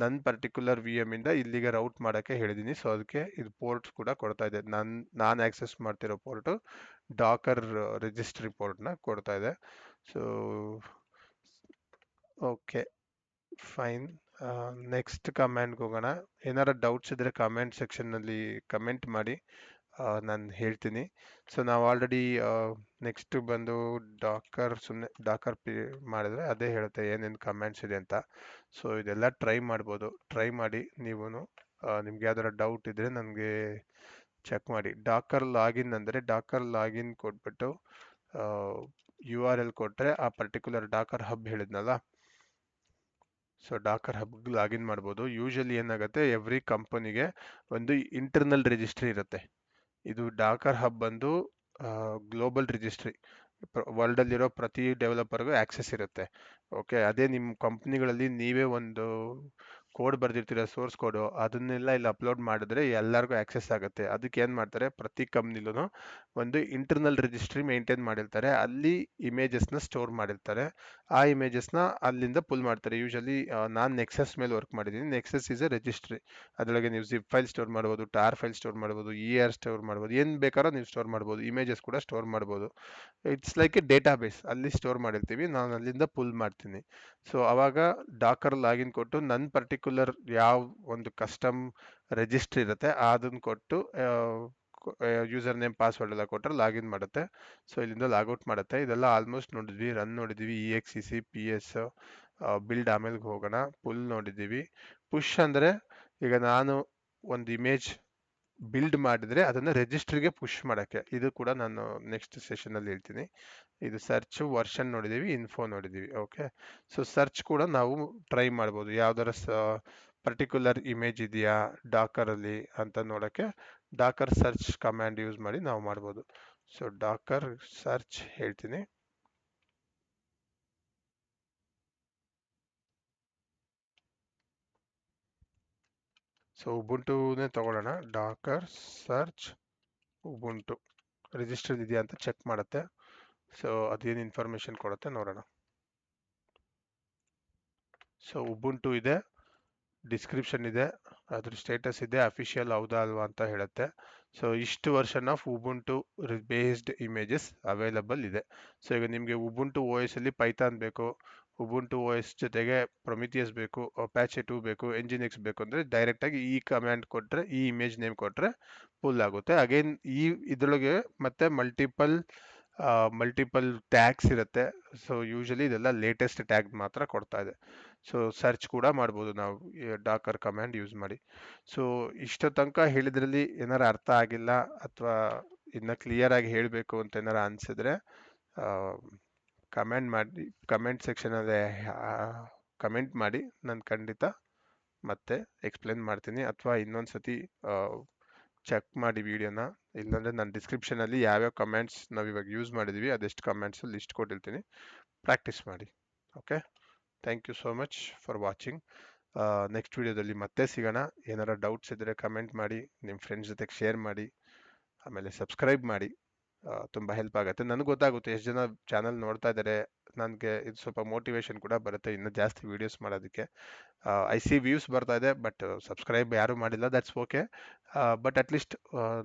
ನನ್ನ ಪರ್ಟಿಕ್ಯುಲರ್ VM ಇಂದ ಇಲ್ಲಿಗೆ ರೌಟ್ ಮಾಡೋಕ್ಕೆ ಹೇಳಿದ್ದೀನಿ. ಸೊ ಅದಕ್ಕೆ ಇದು ಪೋರ್ಟ್ಸ್ ಕೂಡ ಕೊಡ್ತಾ ಇದೆ. ನಾನು ಆಕ್ಸೆಸ್ ಮಾಡ್ತಿರೋ ಪೋರ್ಟು ಡಾಕರ್ ರಿಜಿಸ್ಟ್ರಿ ಪೋರ್ಟ್ನ ಕೊಡ್ತಾ ಇದೆ. So okay, fine. ನೆಕ್ಸ್ಟ್ ಕಮೆಂಟ್ಗೆ ಹೋಗೋಣ. ಏನಾರ ಡೌಟ್ಸ್ ಇದ್ರೆ ಕಮೆಂಟ್ ಸೆಕ್ಷನ್ನಲ್ಲಿ ಕಮೆಂಟ್ ಮಾಡಿ, ನಾನು ಹೇಳ್ತೀನಿ. ಸೊ ನಾವು ಆಲ್ರೆಡಿ ನೆಕ್ಸ್ಟ್ ಬಂದು ಸುಮ್ಮನೆ ಡಾಕರ್ ಮಾಡಿದ್ರೆ ಅದೇ ಹೇಳುತ್ತೆ ಏನೇನು ಕಮೆಂಟ್ಸ್ ಇದೆ ಅಂತ. ಸೊ ಇದೆಲ್ಲ ಟ್ರೈ ಮಾಡ್ಬೋದು. ಟ್ರೈ ಮಾಡಿ ನೀವು. ನಿಮ್ಗೆ ಯಾವ್ದಾರ ಡೌಟ್ ಇದ್ರೆ ನನಗೆ ಚೆಕ್ ಮಾಡಿ. ಡಾಕರ್ ಲಾಗಿನ್ ಅಂದರೆ ಡಾಕರ್ ಲಾಗಿನ್ ಕೊಟ್ಬಿಟ್ಟು URL ಕೊಟ್ಟರೆ ಆ ಪರ್ಟಿಕ್ಯುಲರ್ ಡಾಕರ್ ಹಬ್ ಹೇಳಿದ್ನಲ್ಲ, ಸೊ ಡಾಕರ್ ಹಬ್ಗೆ ಲಾಗಿನ್ ಮಾಡ್ಬೋದು. ಯೂಶಲಿ ಏನಾಗುತ್ತೆ, ಎವ್ರಿ ಕಂಪನಿಗೆ ಒಂದು ಇಂಟರ್ನಲ್ ರಿಜಿಸ್ಟ್ರಿ ಇರುತ್ತೆ. ಇದು ಡಾಕರ್ ಹಬ್ ಬಂದು ಗ್ಲೋಬಲ್ ರಿಜಿಸ್ಟ್ರಿ, ವರ್ಲ್ಡಲ್ಲಿರೋ ಪ್ರತಿ ಡೆವಲಪರ್ಗೂ ಆಕ್ಸೆಸ್ ಇರುತ್ತೆ. ಓಕೆ, ಅದೇ ನಿಮ್ಮ ಕಂಪ್ನಿಗಳಲ್ಲಿ ನೀವೇ ಒಂದು ಕೋಡ್ ಬರೆದಿರ್ತೀರ, ಸೋರ್ಸ್ ಕೋಡು, ಅದನ್ನೆಲ್ಲ ಇಲ್ಲಿ ಅಪ್ಲೋಡ್ ಮಾಡಿದ್ರೆ ಎಲ್ಲರಿಗೂ ಆಕ್ಸೆಸ್ ಆಗುತ್ತೆ. ಅದಕ್ಕೆ ಏನು ಮಾಡ್ತಾರೆ, ಪ್ರತಿ ಕಂಪ್ನಿಲೂ ಒಂದು ಇಂಟರ್ನಲ್ ರಿಜಿಸ್ಟ್ರಿ ಮೇಂಟೈನ್ ಮಾಡಿರ್ತಾರೆ. ಅಲ್ಲಿ ಇಮೇಜಸ್ನ ಸ್ಟೋರ್ ಮಾಡಿರ್ತಾರೆ. ಆ ಇಮೇಜಸ್ನ ಅಲ್ಲಿಂದ ಪುಲ್ ಮಾಡ್ತಾರೆ. ಯೂಶಲಿ ನಾನು ನೆಕ್ಸಸ್ ಮೇಲೆ ವರ್ಕ್ ಮಾಡಿದ್ದೀನಿ. Nexus is A registry. ಅದರೊಳಗೆ ನೀವು ಜಿಪ್ ಫೈಲ್ ಸ್ಟೋರ್ ಮಾಡ್ಬೋದು, ಟಾರ್ ಫೈಲ್ ಸ್ಟೋರ್ ಮಾಡ್ಬೋದು, ER ಸ್ಟೋರ್ ಮಾಡ್ಬೋದು, ಏನು ಬೇಕಾದ್ರೂ ನೀವು ಸ್ಟೋರ್ ಮಾಡ್ಬೋದು. ಇಮೇಜಸ್ ಕೂಡ ಸ್ಟೋರ್ ಮಾಡ್ಬೋದು. It's like A data base. ಅಲ್ಲಿ ಸ್ಟೋರ್ ಮಾಡಿರ್ತೀವಿ, ನಾನು ಅಲ್ಲಿಂದ ಪುಲ್ ಮಾಡ್ತೀನಿ. ಸೊ ಅವಾಗ ಡಾಕರ್ ಲಾಗಿನ್ ಕೊಟ್ಟು ನನ್ನ ಪರ್ಟಿಕ್ಯುಲರ್ ಯಾವ ಒಂದು ಕಸ್ಟಮ್ ರಿಜಿಸ್ಟ್ರಿ ಇರುತ್ತೆ ಅದನ್ನ ಕೊಟ್ಟು ಯೂಸರ್ ನೇಮ್ ಪಾಸ್ವರ್ಡ್ ಎಲ್ಲ ಕೊಟ್ಟರೆ ಲಾಗಿನ್ ಮಾಡುತ್ತೆ. ಸೊ ಇಲ್ಲಿಂದ ಲಾಗೌಟ್ ಮಾಡುತ್ತೆ. ಇದೆಲ್ಲ ಆಲ್ಮೋಸ್ಟ್ ನೋಡಿದ್ವಿ, ರನ್ ನೋಡಿದ್ವಿ, EXEC PS ಬಿಲ್ಡ್ ಆಮೇಲೆ ಹೋಗೋಣ. ಪುಲ್ ನೋಡಿದ್ದೀವಿ. ಪುಷ್ ಅಂದರೆ ಈಗ ನಾನು ಒಂದು ಇಮೇಜ್ ಬಿಲ್ಡ್ ಮಾಡಿದ್ರೆ ಅದನ್ನ ರಿಜಿಸ್ಟ್ರಿಗೆ ಪುಷ್ ಮಾಡೋಕ್ಕೆ, ಇದು ಕೂಡ ನಾನು ನೆಕ್ಸ್ಟ್ ಸೆಷನಲ್ಲಿ ಹೇಳ್ತೀನಿ. ಇದು ಸರ್ಚ್ ವರ್ಷನ್ ನೋಡಿದ್ದೀವಿ, ಇನ್ಫೋ ನೋಡಿದ್ದೀವಿ. ಓಕೆ, ಸೊ ಸರ್ಚ್ ಕೂಡ ನಾವು ಟ್ರೈ ಮಾಡ್ಬೋದು. ಯಾವ್ದಾರ ಪರ್ಟಿಕ್ಯುಲರ್ ಇಮೇಜ್ ಇದೆಯಾ ಡಾಕರಲ್ಲಿ ಅಂತ ನೋಡೋಕ್ಕೆ ಡಾಕರ್ ಸರ್ಚ್ ಕಮಾಂಡ್ ಯೂಸ್ ಮಾಡಿ ನಾವು ಮಾಡ್ಬೋದು. ಸೊ ಡಾಕರ್ ಸರ್ಚ್ ಹೇಳ್ತೀನಿ. ಸೊ ಉಬುಂಟುನೇ ತಗೊಳ್ಳೋಣ. ಡಾಕರ್ ಸರ್ಚ್ ಉಬುಂಟು ರಿಜಿಸ್ಟರ್ ಇದೆಯಾ ಅಂತ ಚೆಕ್ ಮಾಡುತ್ತೆ. ಸೊ ಅದೇನು ಇನ್ಫಾರ್ಮೇಶನ್ ಕೊಡುತ್ತೆ ನೋಡೋಣ. ಸೊ ಉಬುಂಟು ಇದೆ, ಡಿಸ್ಕ್ರಿಪ್ಷನ್ ಇದೆ, ಅದ್ರ ಸ್ಟೇಟಸ್ ಇದೆ, ಅಫಿಷಿಯಲ್ ಹೌದಾ ಅಲ್ವಾ ಅಂತ ಹೇಳುತ್ತೆ. ಸೊ ಇಷ್ಟು version of Ubuntu based images available ಇದೆ. ಸೊ ಈಗ ನಿಮಗೆ ಉಬುಂಟು OS ಅಲ್ಲಿ ಪೈಥಾನ್ ಬೇಕು, ಉಬುಂಟು OS ಜೊತೆಗೆ ಪ್ರೊಮಿಥಿಯಸ್ ಬೇಕು, ಅಪಾಚೆ 2 ಬೇಕು, Nginx ಬೇಕು ಅಂದರೆ ಡೈರೆಕ್ಟಾಗಿ ಈ ಕಮ್ಯಾಂಡ್ ಕೊಟ್ಟರೆ, ಈ ಇಮೇಜ್ ನೇಮ್ ಕೊಟ್ಟರೆ ಫುಲ್ ಆಗುತ್ತೆ. ಅಗೇನ್ ಇದರೊಳಗೆ ಮತ್ತೆ ಮಲ್ಟಿಪಲ್ ಟ್ಯಾಗ್ಸ್ ಇರುತ್ತೆ. ಸೊ ಯೂಶಲಿ ಇದೆಲ್ಲ ಲೇಟೆಸ್ಟ್ ಟ್ಯಾಗ್ ಮಾತ್ರ ಕೊಡ್ತಾ ಇದೆ. ಸೊ ಸರ್ಚ್ ಕೂಡ ಮಾಡ್ಬೋದು ನಾವು ಡಾಕರ್ ಕಮ್ಯಾಂಡ್ ಯೂಸ್ ಮಾಡಿ. ಸೊ ಇಷ್ಟ ತನಕ ಹೇಳಿದ್ರಲ್ಲಿ ಏನಾರ ಅರ್ಥ ಆಗಿಲ್ಲ ಅಥವಾ ಇನ್ನ ಕ್ಲಿಯರ್ ಆಗಿ ಹೇಳಬೇಕು ಅಂತ ಏನಾರ ಅನ್ಸಿದ್ರೆ ಕಮೆಂಟ್ ಸೆಕ್ಷನಲ್ಲಿ ಕಮೆಂಟ್ ಮಾಡಿ, ನಾನು ಖಂಡಿತ ಮತ್ತೆ ಎಕ್ಸ್ಪ್ಲೇನ್ ಮಾಡ್ತೀನಿ. ಅಥವಾ ಇನ್ನೊಂದ್ಸತಿ ಚೆಕ್ ಮಾಡಿ ವಿಡಿಯೋನ, ಇಲ್ಲಾಂದ್ರೆ ನಾನು ಡಿಸ್ಕ್ರಿಪ್ಷನಲ್ಲಿ ಯಾವ್ಯಾವ ಕಮೆಂಟ್ಸ್ ನಾವು ಇವಾಗ ಯೂಸ್ ಮಾಡಿದ್ವಿ ಅದೆಷ್ಟು ಕಮೆಂಟ್ಸ್ ಲಿಸ್ಟ್ ಕೊಟ್ಟಿರ್ತೀನಿ, ಪ್ರಾಕ್ಟೀಸ್ ಮಾಡಿ. Okay, thank you so much for watching. Next ವಿಡಿಯೋದಲ್ಲಿ ಮತ್ತೆ ಸಿಗೋಣ. ಏನಾರ ಡೌಟ್ಸ್ ಇದ್ದರೆ ಕಮೆಂಟ್ ಮಾಡಿ, ನಿಮ್ಮ ಫ್ರೆಂಡ್ಸ್ ಜೊತೆಗೆ ಶೇರ್ ಮಾಡಿ, ಆಮೇಲೆ ಸಬ್ಸ್ಕ್ರೈಬ್ ಮಾಡಿ. ತುಂಬ ಹೆಲ್ಪ್ ಆಗುತ್ತೆ. ನನಗೆ ಗೊತ್ತಾಗುತ್ತೆ ಎಷ್ಟು ಜನ ಚಾನಲ್ ನೋಡ್ತಾ ಇದ್ದಾರೆ. ನನಗೆ ಇದು ಸ್ವಲ್ಪ ಮೋಟಿವೇಶನ್ ಕೂಡ ಬರುತ್ತೆ ಇನ್ನೂ ಜಾಸ್ತಿ ವೀಡಿಯೋಸ್ ಮಾಡೋದಕ್ಕೆ. ಐ ಸಿ ವ್ಯೂಸ್ ಬರ್ತಾ ಇದೆ, ಬಟ್ ಸಬ್ಸ್ಕ್ರೈಬ್ ಯಾರೂ ಮಾಡಿಲ್ಲ. ದಟ್ಸ್ ಓಕೆ, ಬಟ್ ಅಟ್ಲೀಸ್ಟ್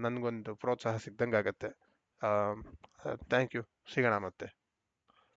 ನನಗೊಂದು ಪ್ರೋತ್ಸಾಹ ಸಿಗ್ದಂಗೆ ಆಗುತ್ತೆ. Thank you. ಸಿಗೋಣ ಮತ್ತೆ.